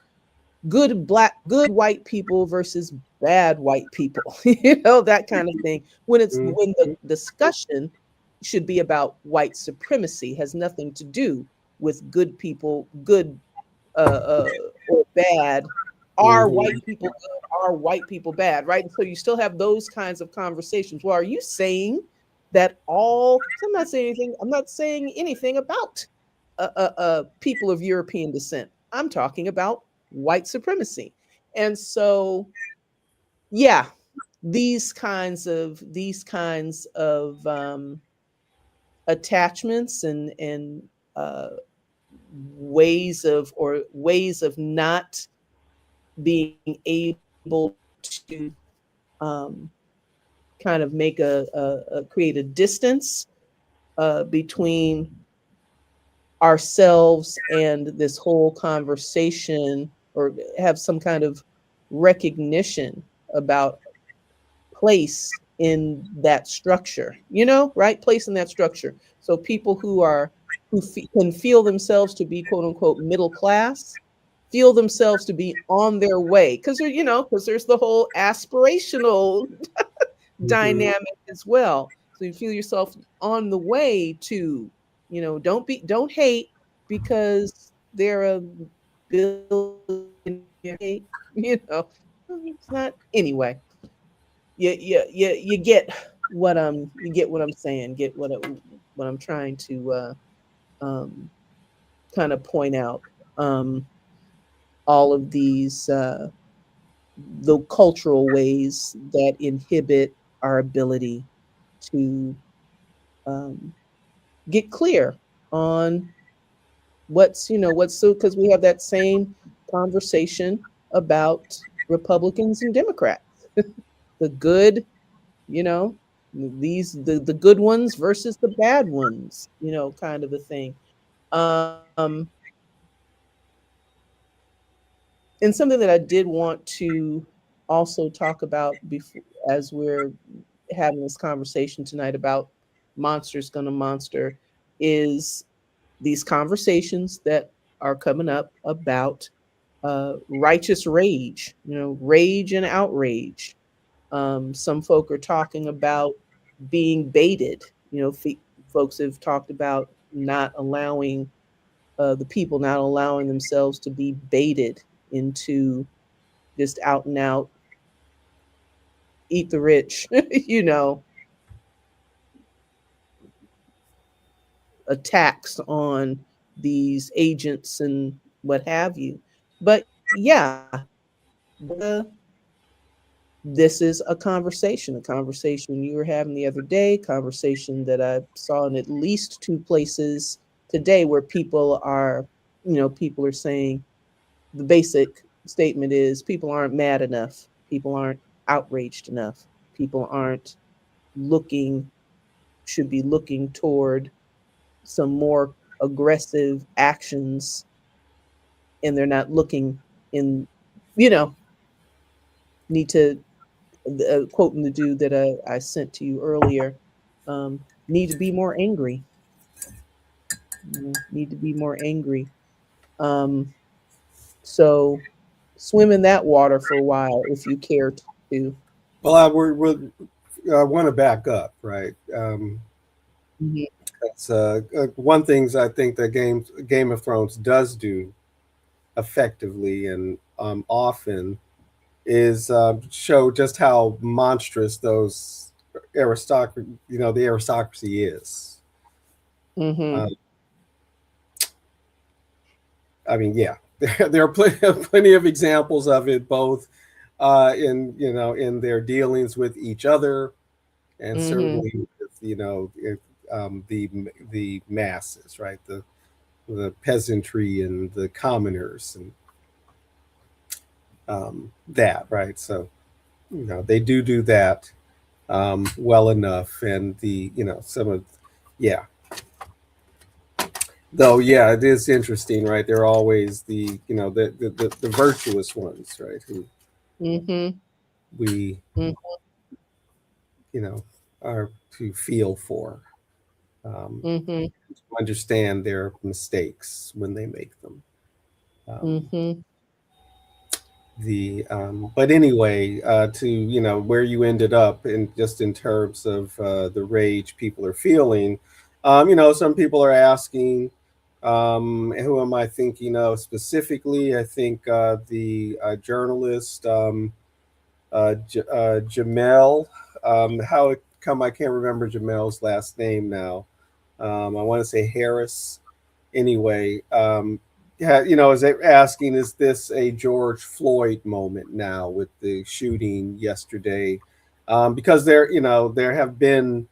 Good white people versus bad white people, that kind of thing, when the Mhm. discussion should be about white supremacy, has nothing to do with good people, good or bad. Are Mhm. white people good? Are white people bad? Right. And so you still have those kinds of conversations. Well, are you saying that all? So I'm not saying anything. I'm not saying anything about people of European descent. I'm talking about white supremacy. And so, yeah, these kinds of attachments and uh, ways of not being able to um, kind of make create a distance between ourselves and this whole conversation, or have some kind of recognition about place in that structure, right? Place in that structure. So people can feel themselves to be quote unquote middle class, feel themselves to be on their way, because there's the whole aspirational Mhm. dynamic as well. So you feel yourself on the way to, don't hate because they're a billionaire. It's not anyway. You get what I'm saying. Get what I'm trying to um, kind of point out. Um, all of these the cultural ways that inhibit our ability to um, get clear on what's so, because we have that same conversation about Republicans and Democrats, the good, you know the good ones versus the bad ones, kind of a thing. um and something that I did want to also talk about before, as we're having this conversation tonight about monsters gonna monster, is these conversations that are coming up about righteous rage, rage and outrage. Some folk are talking about being baited. Folks have talked about not allowing the people not allowing themselves to be baited into just out and out eat the rich, attacks on these agents and what have you. But yeah, the this is a conversation you were having the other day, conversation that I saw in at least two places today, where people are saying the basic statement is people aren't mad enough, people aren't outraged enough, people aren't looking should be looking toward some more aggressive actions, and they're not looking in, you know, need to, quoting the dude that I sent to you earlier, need to be more angry. Need to be more angry. Um, so swim in that water for a while if you care to. Well, I want to back up, right? Mhm, That's one things I think that Game of Thrones does do effectively and often is show just how monstrous the aristocracy is. mhm, Um, I mean, yeah, there are plenty of examples of it, both in their dealings with each other, and mhm, certainly with the masses, right? The peasantry and the commoners and that, right? So they do that well enough, and some of, yeah. Though, yeah, it is interesting, right? They're always the virtuous ones, right? Who mhm, we mhm, you know are to feel for, um, mhm, to understand their mistakes when they make them. Um, mhm, the But anyway, to where you ended up, in terms of the rage people are feeling. Some people are asking, who am I thinking of specifically? I think the journalist, Jamel. How come I can't remember Jamel's last name now? I want to say Harris. Anyway, yeah, is it asking, is this a George Floyd moment now with the shooting yesterday? Because there have been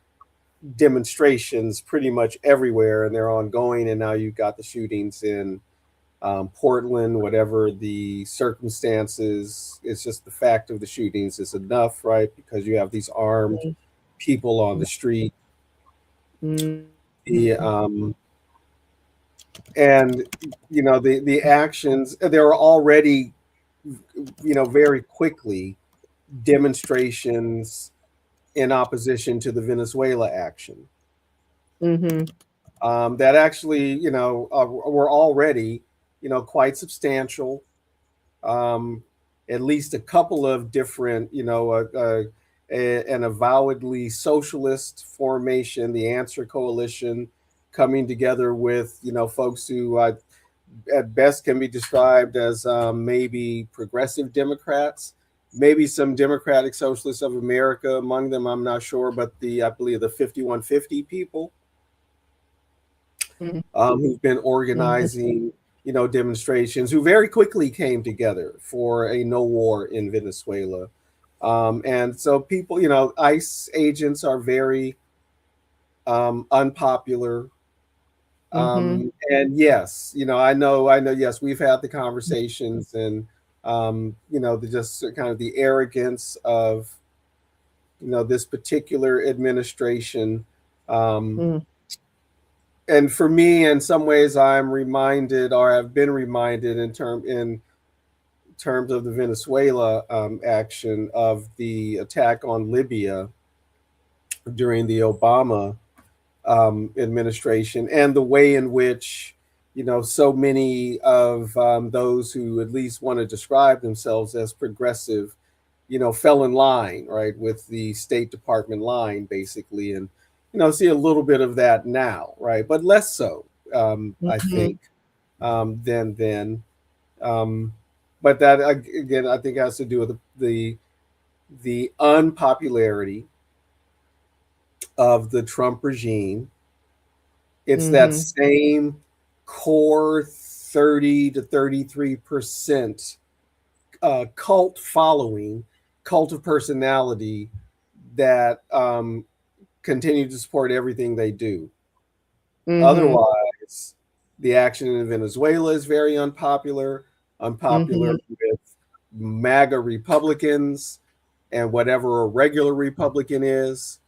demonstrations pretty much everywhere, and they're ongoing. And now you've got the shootings in Portland. Whatever the circumstances, it's just the fact of the shootings is enough, right? Because you have these armed people on the street. mhm, The mhm, And the actions, there are already, very quickly demonstrations in opposition to the Venezuela action, Mhm. that actually, were already, quite substantial. Um, at least a couple of different, an avowedly socialist formation, the Answer Coalition, coming together with, folks who, at best can be described as, maybe progressive Democrats, maybe some Democratic Socialists of America among them. I'm not sure, but I believe the 5150 people, Mhm. who've been Mhm. organizing, demonstrations, who very quickly came together for a no war in Venezuela. And so people, ICE agents are very, unpopular. Mhm. And yes, I know, yes, we've had the conversations, and, the just kind of the arrogance of, this particular administration. Um, Mhm. and for me, in some ways, I'm reminded, or I've been reminded, in terms of the Venezuela, action, of the attack on Libya during the Obama, administration, and the way in which, so many of, those who at least want to describe themselves as progressive, fell in line, right, with the State Department line, basically, and, see a little bit of that now, right, but less so, I think, Mhm. than then. Um, but that, again, I think has to do with the unpopularity of the Trump regime. It's that Mhm. same core 30 to 33% cult following, cult of personality, that, continue to support everything they do. Mhm. Otherwise, the action in Venezuela is very unpopular, unpopular Mhm. with MAGA Republicans and whatever a regular Republican is,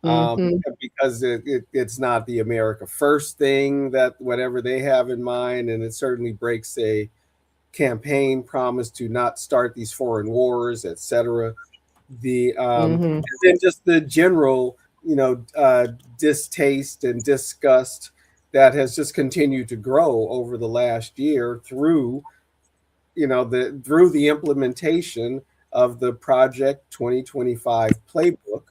Mhm. because it's not the America First thing, that whatever they have in mind, and it certainly breaks a campaign promise to not start these foreign wars, etc. Mhm. And then just the general, distaste and disgust that has just continued to grow over the last year through, the implementation of the Project 2025 playbook,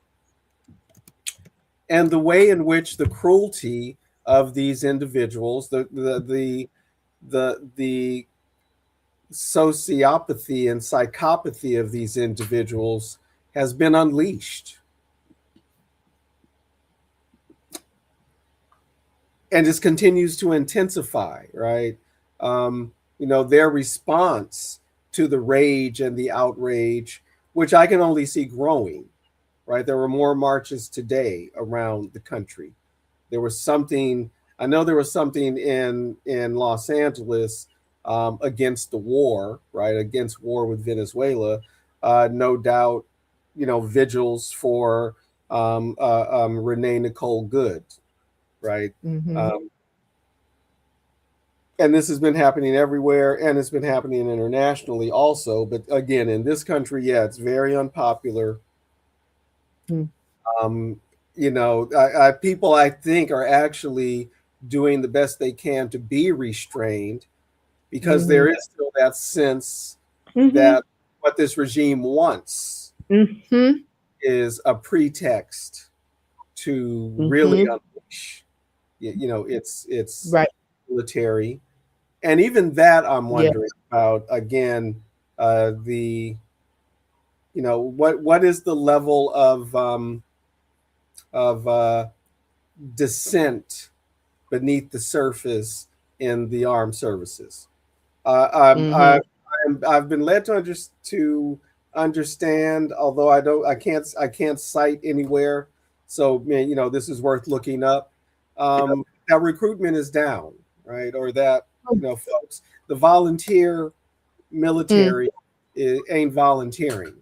and the way in which the cruelty of these individuals, the sociopathy and psychopathy of these individuals, has been unleashed, and just continues to intensify, right? Their response to the rage and the outrage, which I can only see growing, right? There were more marches today around the country. There was something, I know there was something in Los Angeles, against the war, right? Against war with Venezuela. No doubt, vigils for, Renee Nicole Good, right? Mhm. Um, and this has been happening everywhere, and it's been happening internationally also. But again, in this country, yeah, it's very unpopular. Mhm. Um, People, I think, are actually doing the best they can to be restrained, because Mhm. there is still that sense Mhm. that what this regime wants Mhm. is a pretext to really Mhm. unleash, its Right. military. And even that, I'm Yeah. wondering about, again, the what is the level of dissent beneath the surface in the armed services. Uh, I'm, I, Mhm. I've been led to understand, although I can't cite anywhere. So, man, this is worth looking up. That recruitment is down, right? Or that, folks, the volunteer Mhm. military ain't volunteering.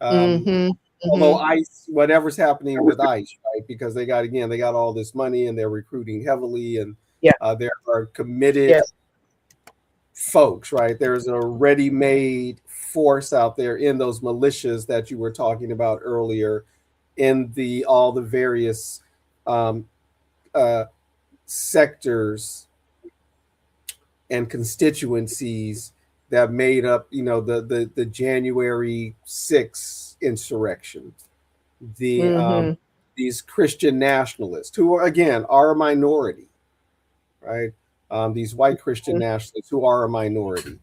Um, Mhm. Although Mhm. ICE, whatever's happening with ICE, right? Because they got all this money, and they're recruiting heavily, and, Yeah. There are committed Yes. folks, right? There's a ready-made force out there in those militias that you were talking about earlier, in the all the various um, uh, sectors and constituencies that made up, the January 6th insurrection. The Mm-hmm. These Christian nationalists, who are, again, are a minority, right? These white Christian nationalists who are a minority.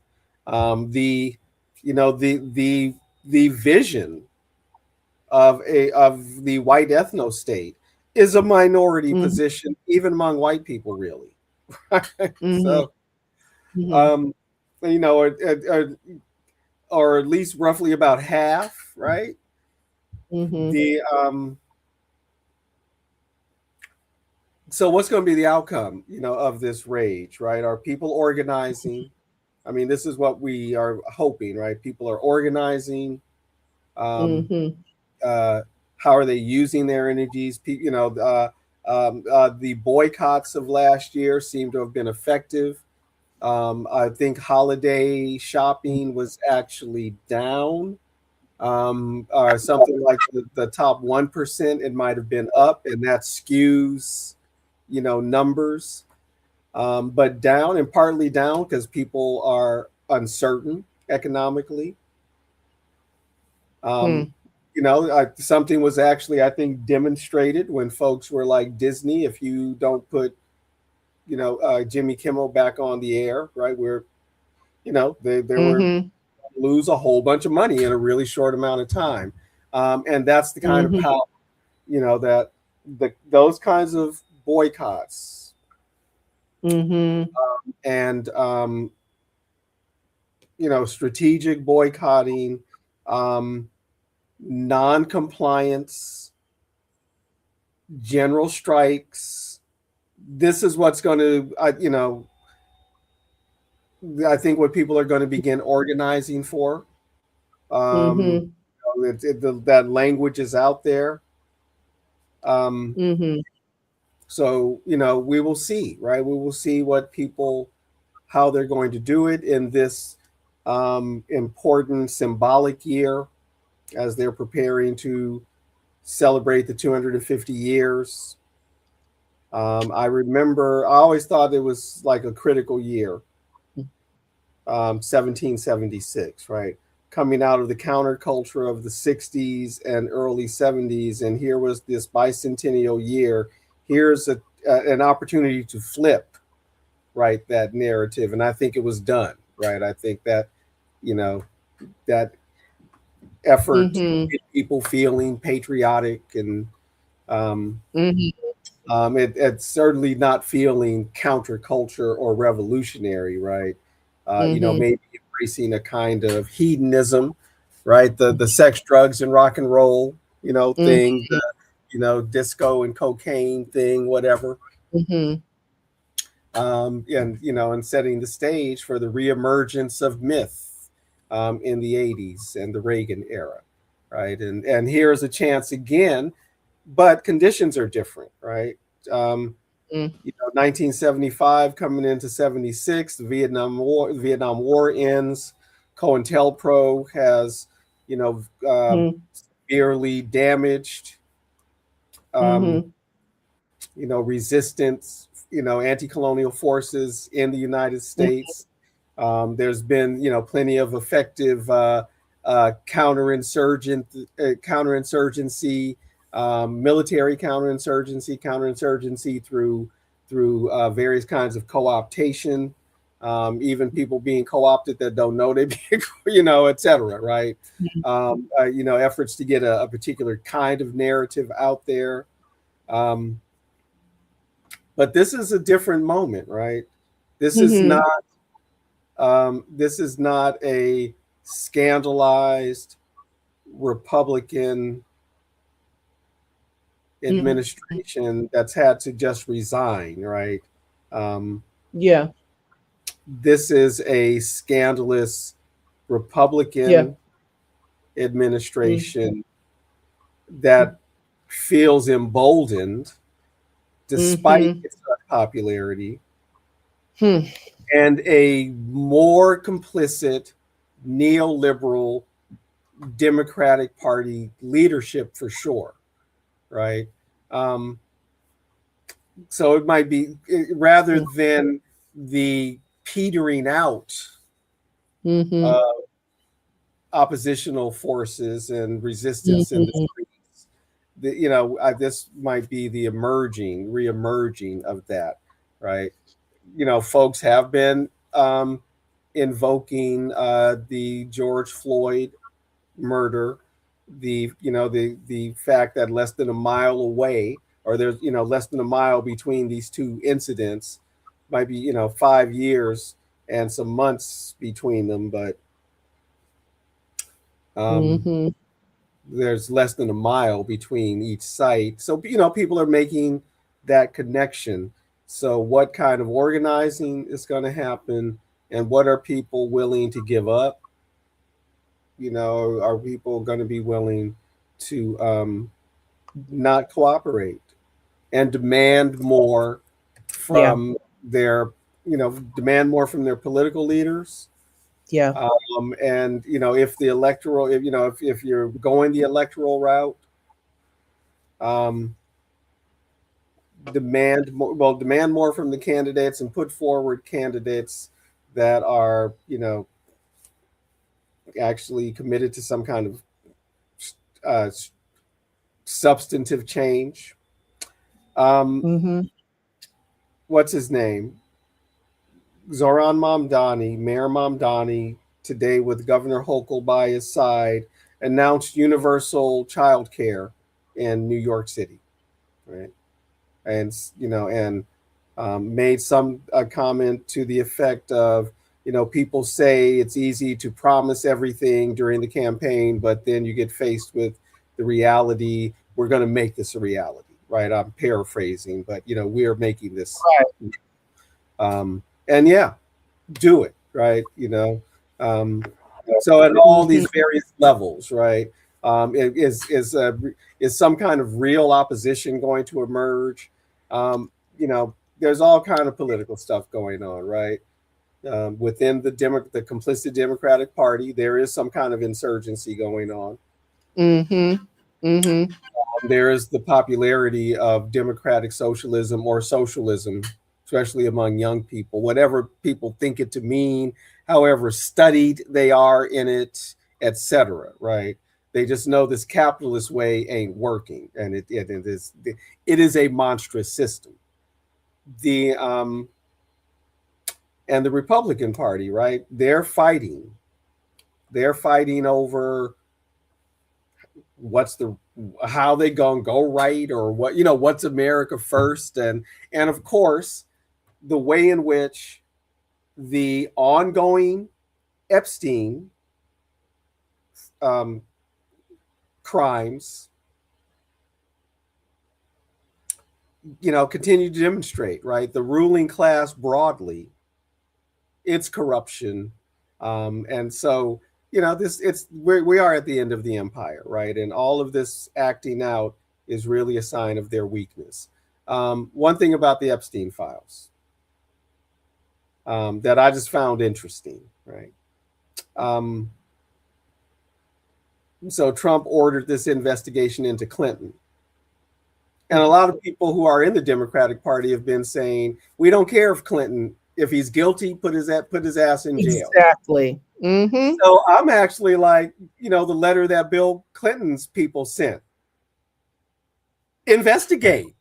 The you know the vision of the white ethno state is a minority Mm-hmm. position, even among white people, really. Mm-hmm. So, Mm-hmm. um, you know, or at least roughly about half, right? Mm-hmm. The So what's going to be the outcome, of this rage, right? Are people organizing? I mean, this is what we are hoping, right? People are organizing. Um, Mm-hmm. uh, how are they using their energies? The boycotts of last year seem to have been effective. I think holiday shopping was actually down. Something like the top 1%, it might have been up, and that skews, numbers. But down, and partly down because people are uncertain economically. Um, Mm-hmm. Something was actually, I think, demonstrated when folks were like, Disney, if you don't put, Jimmy Kimmel back on the air, right? Where, they were Mm-hmm. lose a whole bunch of money in a really short amount of time. And that's the kind of Mm-hmm. power, that those kinds of boycotts Mm-hmm. and, strategic boycotting, um, non-compliance, general strikes. This is what's going to, I think what people are going to begin organizing for. Um, Mm-hmm. that language is out there. Um, Mm-hmm. so, we will see, right? We will see how they're going to do it in this important symbolic year as they're preparing to celebrate the 250 years. I always thought it was like a critical year, 1776, right? Coming out of the counterculture of the 60s and early 70s. And here was this bicentennial year. Here's an opportunity to flip, right, that narrative. And I think it was done, right? I think that, you know, that effort to Mm-hmm. get people feeling patriotic and um, Mm-hmm. it's certainly not feeling counterculture or revolutionary, right? Mm-hmm. Maybe embracing a kind of hedonism, right? The sex, drugs, and rock and roll, thing, Mm-hmm. disco and cocaine thing, whatever. Mm-hmm. And setting the stage for the reemergence of myth in the 80s and the Reagan era, right? And here's a chance again, but conditions are different, right? Um, 1975 coming into 76, the Vietnam War ends. COINTELPRO has, you know, uh, Mm-hmm. severely damaged, um, Mm-hmm. resistance, anti-colonial forces in the United States. There's been, plenty of effective counterinsurgency, military counterinsurgency through various kinds of co-optation, even people being co-opted that don't know they, et cetera, right? Efforts to get a particular kind of narrative out there. Um, but this is a different moment, right? This is Mm-hmm. not this is not a scandalized Republican Mm-hmm. administration that's had to just resign, right? Um, Yeah. this is a scandalous Yeah. Republican Mm-hmm. administration that feels emboldened despite Mm-hmm. its unpopularity. Hmm. and a more complicit neoliberal Democratic Party leadership for sure, right? Um, so it might be rather than the petering out Mm-hmm. of oppositional forces and resistance in the Mm-hmm. streets. This might be the re-emerging of that, right? Folks have been invoking the George Floyd murder, the fact that less than a mile away, or there's less than a mile between these two incidents, might be 5 years and some months between them, but um, Mm-hmm. there's less than a mile between each site. So people are making that connection. So what kind of organizing is going to happen, and what are people willing to give up? Are people going to be willing to not cooperate and demand more Yeah. from their, demand more from their political leaders? Yeah. And if the electoral, if you're going the electoral route, um, demand more from the candidates and put forward candidates that are, actually committed to some kind of uh, substantive change. Um, Mm-hmm. what's his name? Zoran Mamdani, Mayor Mamdani, today with Governor Hochul by his side, announced universal child care in New York City, right? And made some comment to the effect of, people say it's easy to promise everything during the campaign, but then you get faced with the reality. We're going to make this a reality, right? I'm paraphrasing, but we're making this. And yeah, do it, right? Um, so at all Mm-hmm. these various levels, right? Is some kind of real opposition going to emerge? There's all kind of political stuff going on, right? Within the complicit Democratic Party, there is some kind of insurgency going on. Mm-hmm. Mm-hmm. There is the popularity of democratic socialism or socialism, especially among young people, whatever people think it to mean, however studied they are in it, etc. Right? They just know this capitalist way ain't working, and it is a monstrous system. The and the Republican Party, right? They're fighting. They're fighting over what's the how they gonna go right, or what's America first, and of course the way in which the ongoing Epstein um, crimes continue to demonstrate, right, the ruling class broadly, its corruption. And so this it's we are at the end of the empire, right, and all of this acting out is really a sign of their weakness. One thing about the Epstein files that I just found interesting, right? Um, so Trump ordered this investigation into Clinton. And a lot of people who are in the Democratic Party have been saying, we don't care if Clinton, if he's guilty, put his ass in jail. Exactly. Mm-hmm. So I'm actually like, the letter that Bill Clinton's people sent. Investigate.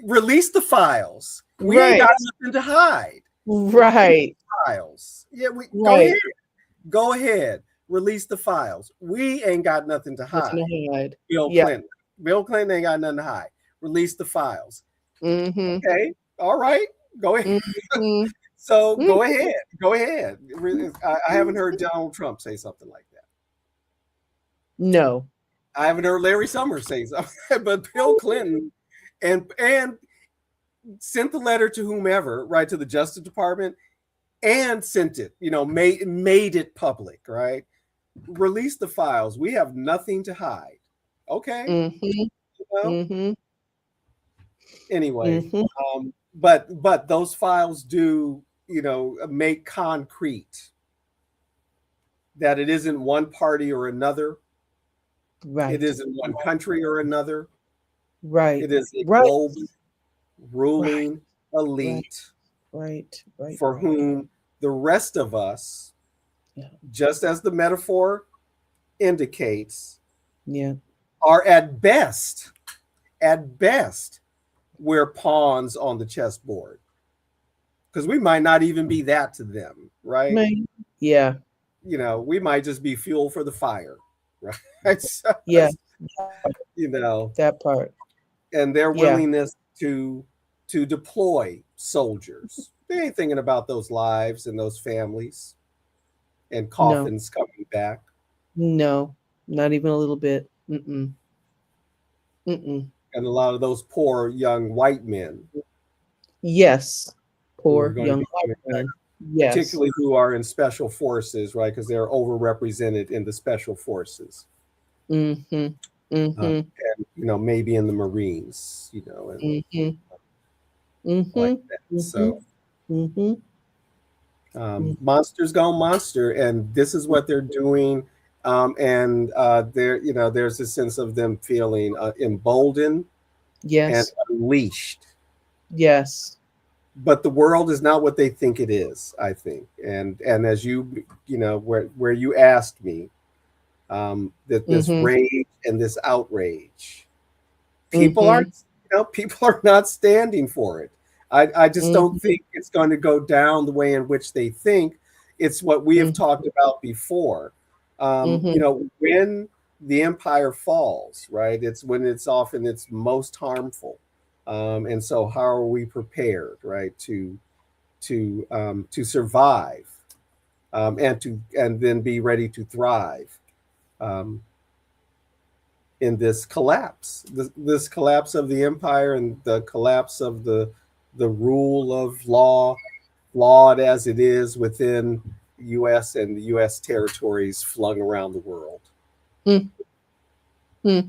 Release the files. We ain't Right. got nothing to hide. Right. Files. Yeah, we go Right. ahead. Go ahead. Release the files. We ain't got nothing to hide. Nothing to hide. Bill Yeah. Clinton. Bill Clinton ain't got nothing to hide. Release the files. Mm-hmm. Okay. All right. Go ahead. Mm-hmm. So Mm-hmm. go ahead. Go ahead. I haven't heard Donald Trump say something like that. No. I haven't heard Larry Summers say something, but Bill Clinton and sent the letter to whomever, right, to the Justice Department, and sent it, made it public, right? Release the files. We have nothing to hide. Okay. Mm-hmm. You know? Mm-hmm. Anyway, Mm-hmm. but those files do, make concrete that it isn't one party or another, it Right. isn't one country or another, Right. it is a Right. global Right. ruling Right. elite Right. Right. for Right. whom the rest of us, Yeah. just as the metaphor indicates, Yeah. are at best, we're pawns on the chessboard. Because we might not even be that to them, right? Man. Yeah. We might just be fuel for the fire, right? So, Yeah. you know, That part. and their Yeah. willingness to deploy soldiers. They ain't thinking about those lives and those families and No. coffins coming back. No. Not even a little bit. Mm-mm. Mm-mm. And a lot of those poor young white men Yes. who are Poor going to young be white coming back, man. Yes. particularly who are in special forces, right? Because they're overrepresented in the special forces. Mm-hmm. And Mm-hmm. maybe in the Marines, and Mm-hmm. like Mm-hmm. that. Mm-hmm. So Mm-hmm. monsters gone monster, and this is what they're doing. And there's a sense of them feeling emboldened and Yes. unleashed. Yes. But the world is not what they think it is, I think. And as where you asked me, that this Mm-hmm. rage and this outrage, people Mm-hmm. aren't, people are not standing for it. I just don't Mm-hmm. think it's going to go down the way in which they think. It's what we have Mm-hmm. talked about before. Mm-hmm. When the empire falls, right? It's when it's often its most harmful. And so, how are we prepared, right, to survive, and then be ready to thrive, um, in this collapse, this collapse of the empire and the collapse of the rule of law, flawed as it is within U.S. and the U.S. territories flung around the world. Mm-hmm.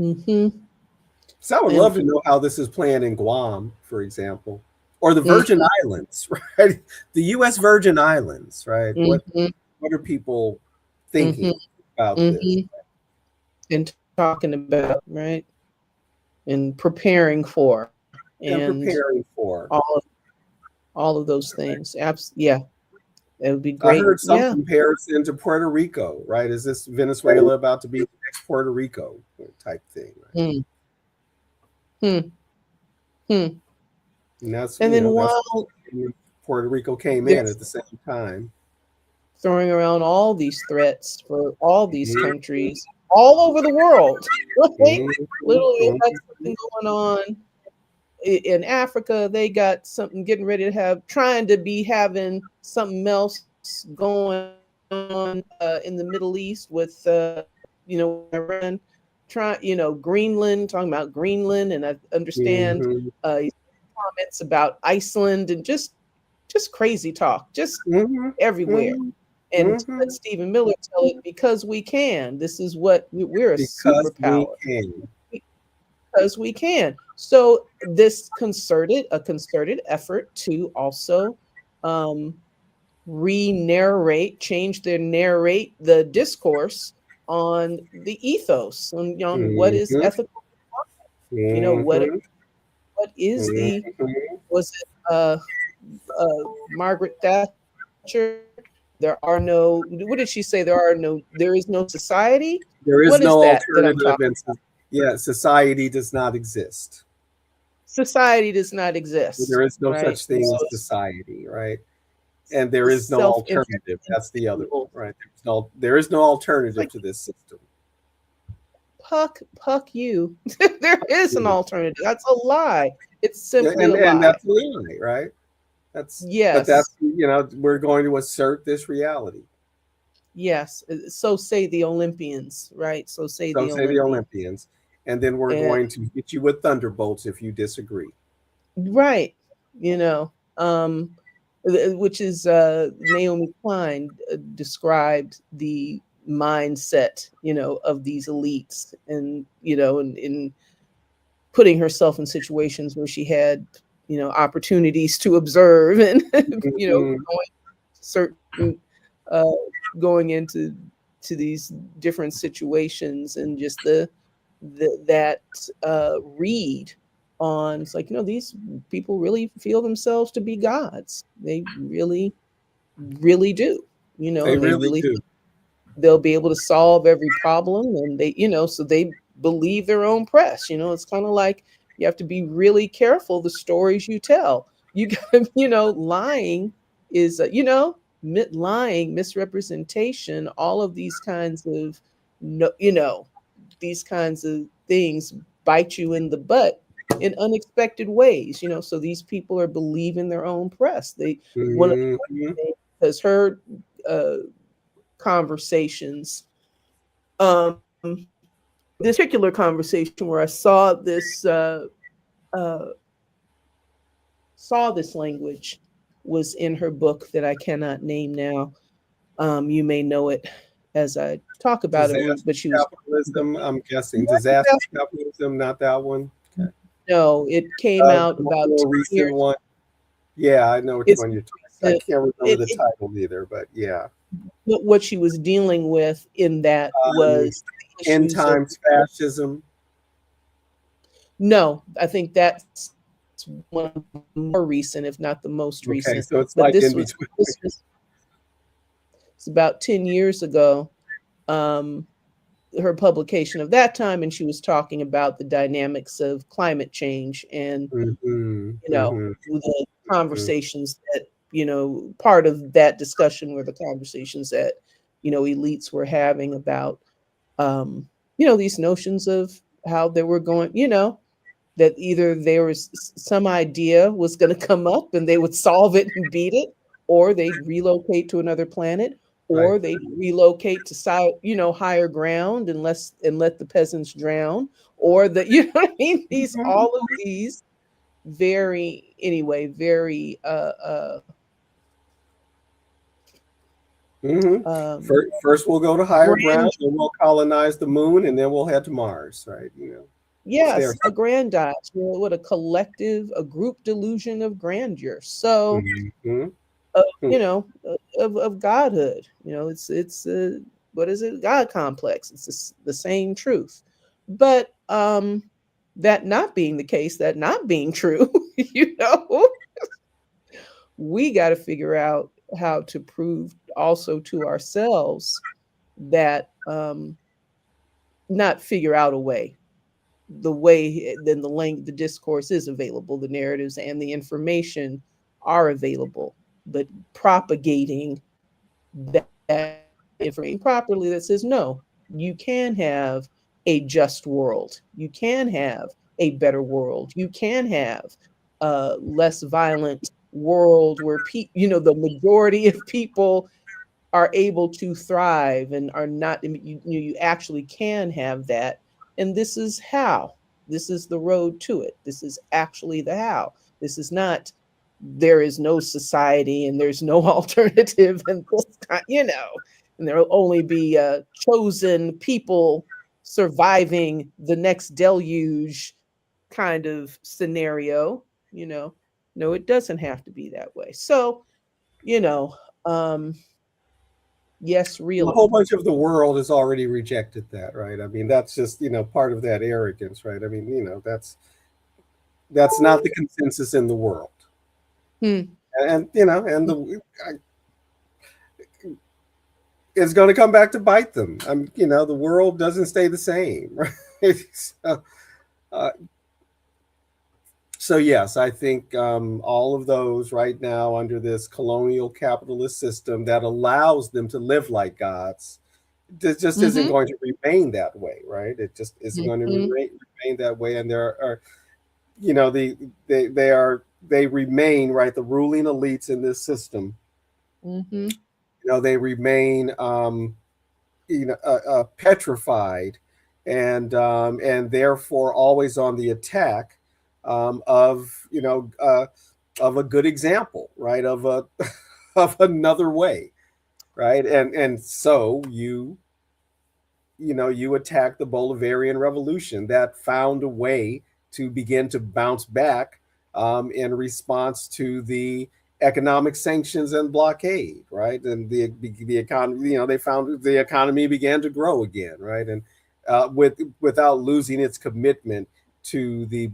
Mm-hmm. So I would And love to know how this is playing in Guam, for example, or the mm-hmm. Virgin Islands, right? The U.S. Virgin Islands, right? Mm-hmm. What are people Mm-hmm. thinking about this Mm-hmm. And talking about, right? And preparing for and and preparing for? all of all of those things. Yeah. It would be I great. heard some Yeah. comparison to Puerto Rico, right? Is this Venezuela about to be the next Puerto Rico type thing, right? Hmm. Hmm. Hmm. And that's And then that's while Puerto Rico came they're in at the same time. throwing around all these threats for all these Mhm, countries all over the world, right? mhm, Literally, they got mhm. something going on in Africa. They got something getting ready to have, trying to be having something else going on in the Middle East with, Iran. Greenland, talking about Greenland, and I understand Mhm, comments about Iceland and just crazy talk, just mhm, everywhere. mhm, And to let mhm. Stephen Miller tell it, because we can. This is what we're a Because we superpower can. because we can. So this a concerted effort to also um, re-narrate, change the narrate the discourse on the ethos on what is Mhm, ethical. You know mhm, what is the mhm. was it Margaret Thatcher? There are no. What did she say? There is no society. There is What is no that I'm alternative, talking? and yeah, society does not exist. Society does not exist, There is no right? such And thing so as society, right? And there is no self-interest alternative. That's the other one, individuals. right? There is no alternative Like to this system. puck you. There is an alternative. That's a lie. It's Yeah, simply a and lie. that's a lie, right? But that's, Yes. we're going to assert this reality. Yes. So say the Olympians, right? So say So the say the Olympians. Olympians, and then we're And going to hit you with thunderbolts if you disagree. right, you know, which is Naomi Klein described the mindset, of these elites, and putting herself in situations where she had, opportunities to observe and, Mhm. going certain, uh, going into these different situations, and just that read on, it's like, these people really feel themselves to be gods. They really, really do, They and they really really do. they'll be able to solve every problem, and they, so they believe their own press. It's kind of like, you have to be really careful the stories you tell. You got, lying is, lying, misrepresentation, all of these kinds of, no, these kinds of things bite you in the butt in unexpected ways. So these people are believing their own press. They One of Mhm. the things has heard uh, conversations. This particular conversation where I uh, saw this language was in her book that I cannot name now. You may know it as I talk about it, Disaster but she was talking about, capitalism, I'm guessing. Disaster capitalism, not that one? Okay. no, it came out about More 10 recent years. one. Yeah, I know which It's one you're talking. I recent. can't remember It, the it, title either, but yeah. what she was dealing with in that Um, was the End issues of, times fascism. no, I think that's one of the more recent, if not the most Okay, recent. so it's But like this in was between. this was it's about 10 years ago, um, her publication of that time, and she was talking about the dynamics of climate change, and Mhm, mhm, the mhm. conversations that, part of that discussion were the conversations that, elites were having about, these notions of how they were going, that either there was some idea was going to come up and they would solve it and beat it, or they'd relocate to another planet, Right. or they'd relocate to higher ground, and let the peasants drown, or that, what I mean, these, Mhm, all of these very, anyway, very mhm. um First, we'll go to higher ground, grand then we'll colonize the moon, and then we'll head to Mars, right? yes, Stairs. aggrandized, what a collective, a group delusion of grandeur. So, Mhm. of godhood. It's what is it? God complex. It's the same truth, but that not being the case, that not being true, we got to figure out how to prove also to ourselves that, not figure out a way, the way, then the discourse is available, the narratives and the information are available, but propagating that information properly, that says, no, you can have a just world, you can have a better world, you can have a less violent world where the majority of people are able to thrive and are not, you actually can have that, and this is how, this is the road to it, this is actually the how, this is not, there is no society and there's no alternative, and this kind, and there'll only be chosen people surviving the next deluge kind of scenario. No, it doesn't have to be that way. So, you know um yes, A whole really. bunch of the world has already rejected that, right? I mean, that's just part of that arrogance, right? I mean, that's not the consensus in the world, Hmm. and it's going to come back to bite them. The world doesn't stay the same, right? Uh, so yes, I think all of those right now under this colonial capitalist system that allows them to live like gods, it just isn't Mm-hmm. going to remain that way, right? It just isn't going to Mm-hmm. remain that way. And there are, they remain, right. The ruling elites in this system, Mm-hmm. they remain, petrified, and therefore always on the attack, of of a good example, right? Of a of another way, right? And so you attack the Bolivarian Revolution that found a way to begin to bounce back in response to the economic sanctions and blockade, right? And the economy, they found the economy began to grow again, right? And without losing its commitment to the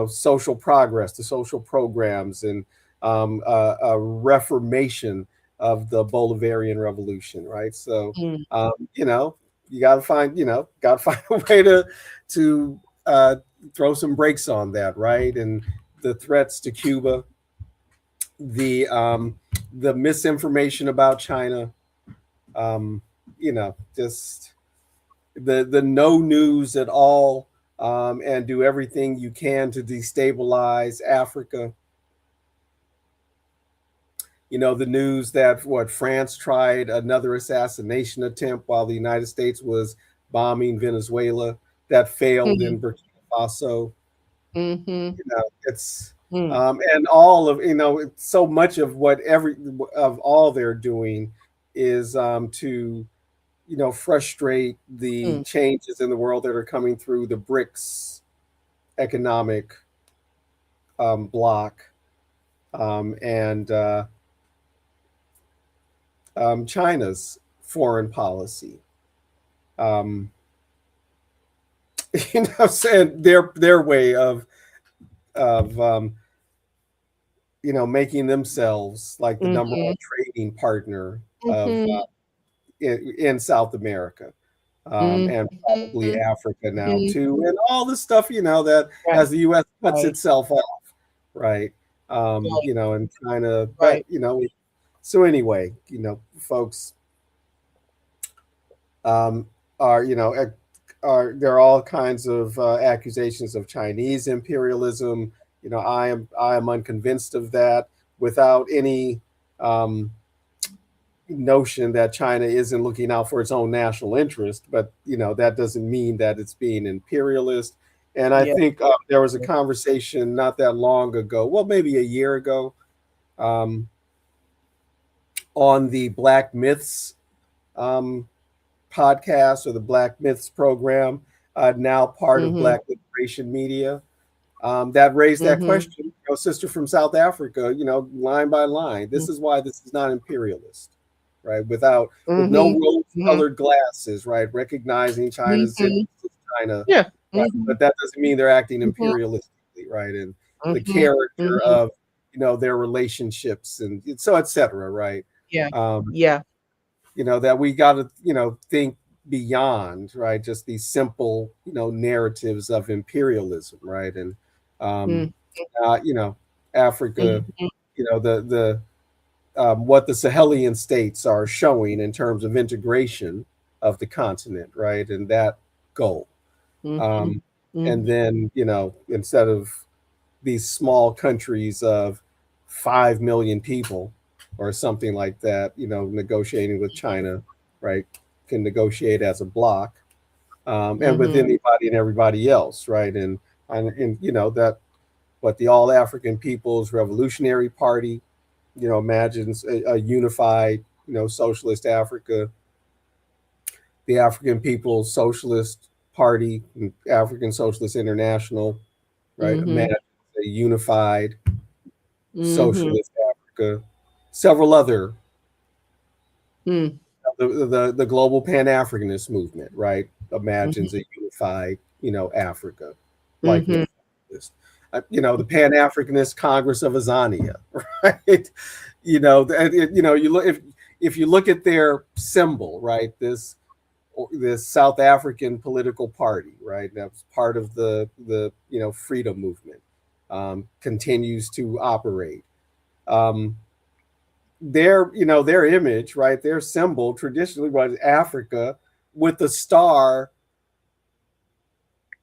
social progress, the social programs, and a reformation of the Bolivarian Revolution, right? So mm, you got to find a way to uh, throw some brakes on that, right? And the threats to Cuba, the misinformation about China, just the no news at all, and do everything you can to destabilize Africa. The news that France tried another assassination attempt while the United States was bombing Venezuela, that failed mm, in Burkina Faso. mhm, It's mm, and all of so much of what every of all they're doing is to frustrate the mm, changes in the world that are coming through the BRICS economic block, and China's foreign policy. Um, saying their way of making themselves like the number one mhm, trading partner of mhm, in South America, mhm, and probably Africa now mhm. too, and all the stuff that Right, as the U.S. cuts right, itself off, right? right, And China, but right. so anyway, folks, um, are are there are all kinds of accusations of Chinese imperialism. I am unconvinced of that. Without any um, notion that China isn't looking out for its own national interest, but that doesn't mean that it's being imperialist. And I Yeah. think there was a conversation not that long ago, well, maybe a year ago, um, on the Black Myths um, podcast or the Black Myths program, now part of Mhm, Black Liberation Media, that raised that mhm, question. Sister from South Africa, line by line. This is why this is not imperialist, right? With no mhm, mhm, rose-colored glasses, right? Recognizing China's mhm. interests as China, Yeah. right? Mhm, But that doesn't mean they're acting mhm, imperialistically, right? And the mhm, character mhm. of their relationships and so et cetera, right? Yeah, Um, yeah. that we got to think beyond, right, just these simple narratives of imperialism, right? And um Mm, uh, you know Africa, mhm, the what the Sahelian states are showing in terms of integration of the continent, right, and that goal. mhm, um and mhm, then instead of these small countries of 5 million people or something like that, negotiating with China, right, can negotiate as a bloc, and with mhm, anybody and everybody else, right? And that what the All African People's Revolutionary Party, imagines a unified, socialist Africa, the African People's Socialist Party, African Socialist International, right? mhm, Imagine a unified mhm, socialist Africa, several other mm, the global Pan Africanist movement, right? mhm, Imagines a unified, Africa, like no mhm, socialist. The Pan Africanist Congress of Azania, right? You look if you look at their symbol, right? This South African political party, right? That's part of the freedom movement. Continues to operate. Um, their image, right, their symbol traditionally was Africa with the star,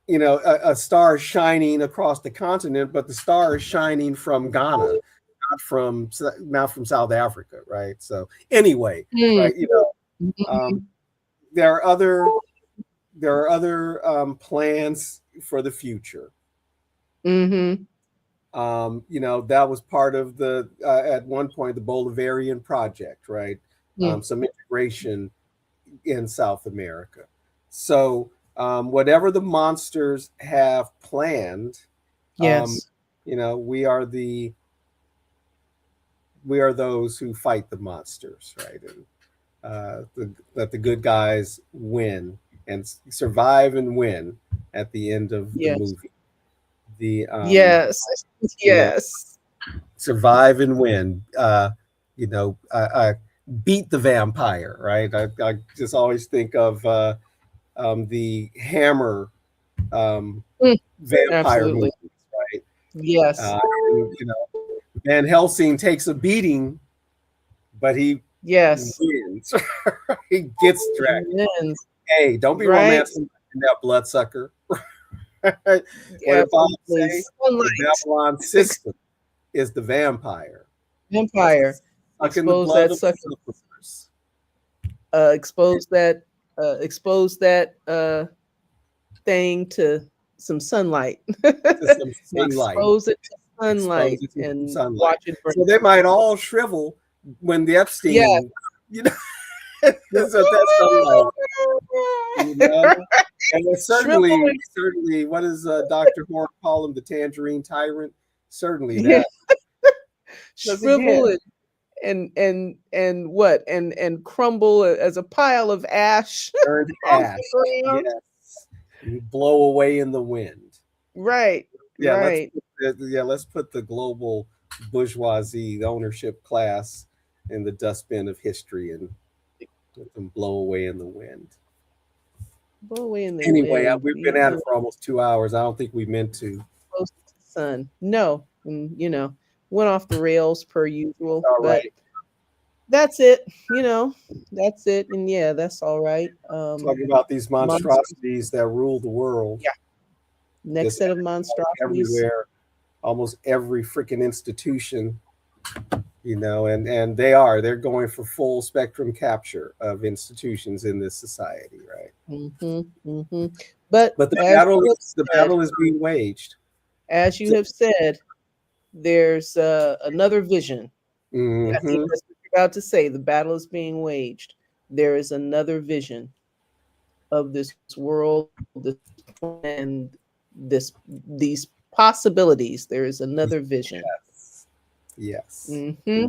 a star shining across the continent, but the star is shining from Ghana, not from South Africa, right? So anyway, mm, right, mhm, there are other plans for the future. mhm, That was part of the at one point the Bolivarian project, right? mm, Some integration in South America. So whatever the monsters have planned, um, Yes. we are those who fight the monsters, right? And let the good guys win and survive and win at the end of the Yes. movie. The Yes. you know, Yes. survive and win. Beat the vampire, right? I just always think of the Hammer um, Mm, vampire absolutely. movies, right? Yes. Uh, and, Van Helsing takes a beating, but he Yes. wins. He gets He Dracula. wins. Hey, don't be Right? romancing that bloodsucker. What did Bob Absolutely. say? The Sunlight. Babylon system is the vampire, Empire. sucking the Expose blood that of sucker. sufferers. Expose that. Expose that thing to some sunlight. To some sunlight. Expose it to Expose sunlight it to some and sunlight. watch it burn. So they might all shrivel when the Yes. Epstein, you know, so that's sunlight, you know. And there's Shrivel certainly, what does Dr. Horn call him? The tangerine tyrant? Certainly and that. Because again, shrivel and what and crumble as a pile of ash burned on ash. the ground. Yes. And blow away in the wind. Right. Yeah, Right. let's put the global bourgeoisie, the ownership class, in the dustbin of history and let them blow away in the wind. Blow away in the Anyway, wind. we've been at it for almost 2 hours. I don't think we meant to. Close to the sun. No, went off the rails per usual, All but right. that's it. That's it. And yeah, that's all right. Talking about these Monster, monstrosities that rule the world. yeah. Next Just set of monstrosities. everywhere, almost every freaking institution, and they're going for full spectrum capture of institutions in this society, right? But But the said, battle is being waged. as you have said, there's another vision. I think Mm-hmm. that's what you're about to say. The battle is being waged. There is another vision of this world, this and these possibilities. There is another vision. Yes. Yes. Mm-hmm.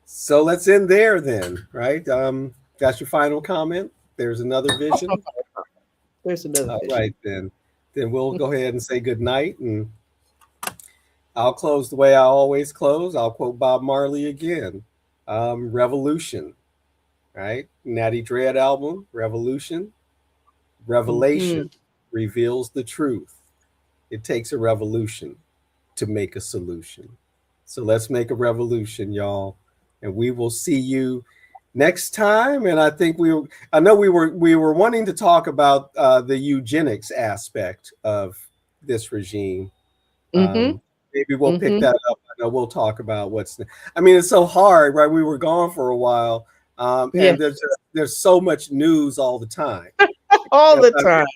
So let's end there then, right? That's your final comment. There's another vision. There's another All vision. right, then. Then we'll go ahead and say good night, and I'll close the way I always close. I'll quote Bob Marley again. Revolution, right? Natty Dread album, Revolution. Revelation reveals the truth. It takes a revolution to make a solution. So let's make a revolution, y'all. And we will see you next time. And I think I know we were wanting to talk about the eugenics aspect of this regime. Maybe we'll pick that up. I know we'll talk about it's so hard, right? We were gone for a while. And there's so much news all the time. All the time.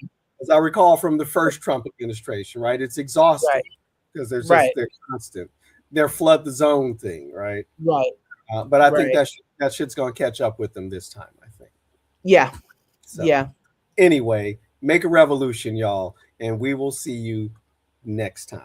As I recall from the first Trump administration, right? It's exhausting because they're constant. They're flood the zone thing, right? Right. But I think that shit's going to catch up with them this time, I think. Yeah. So, yeah. Anyway, make a revolution, y'all, and we will see you next time.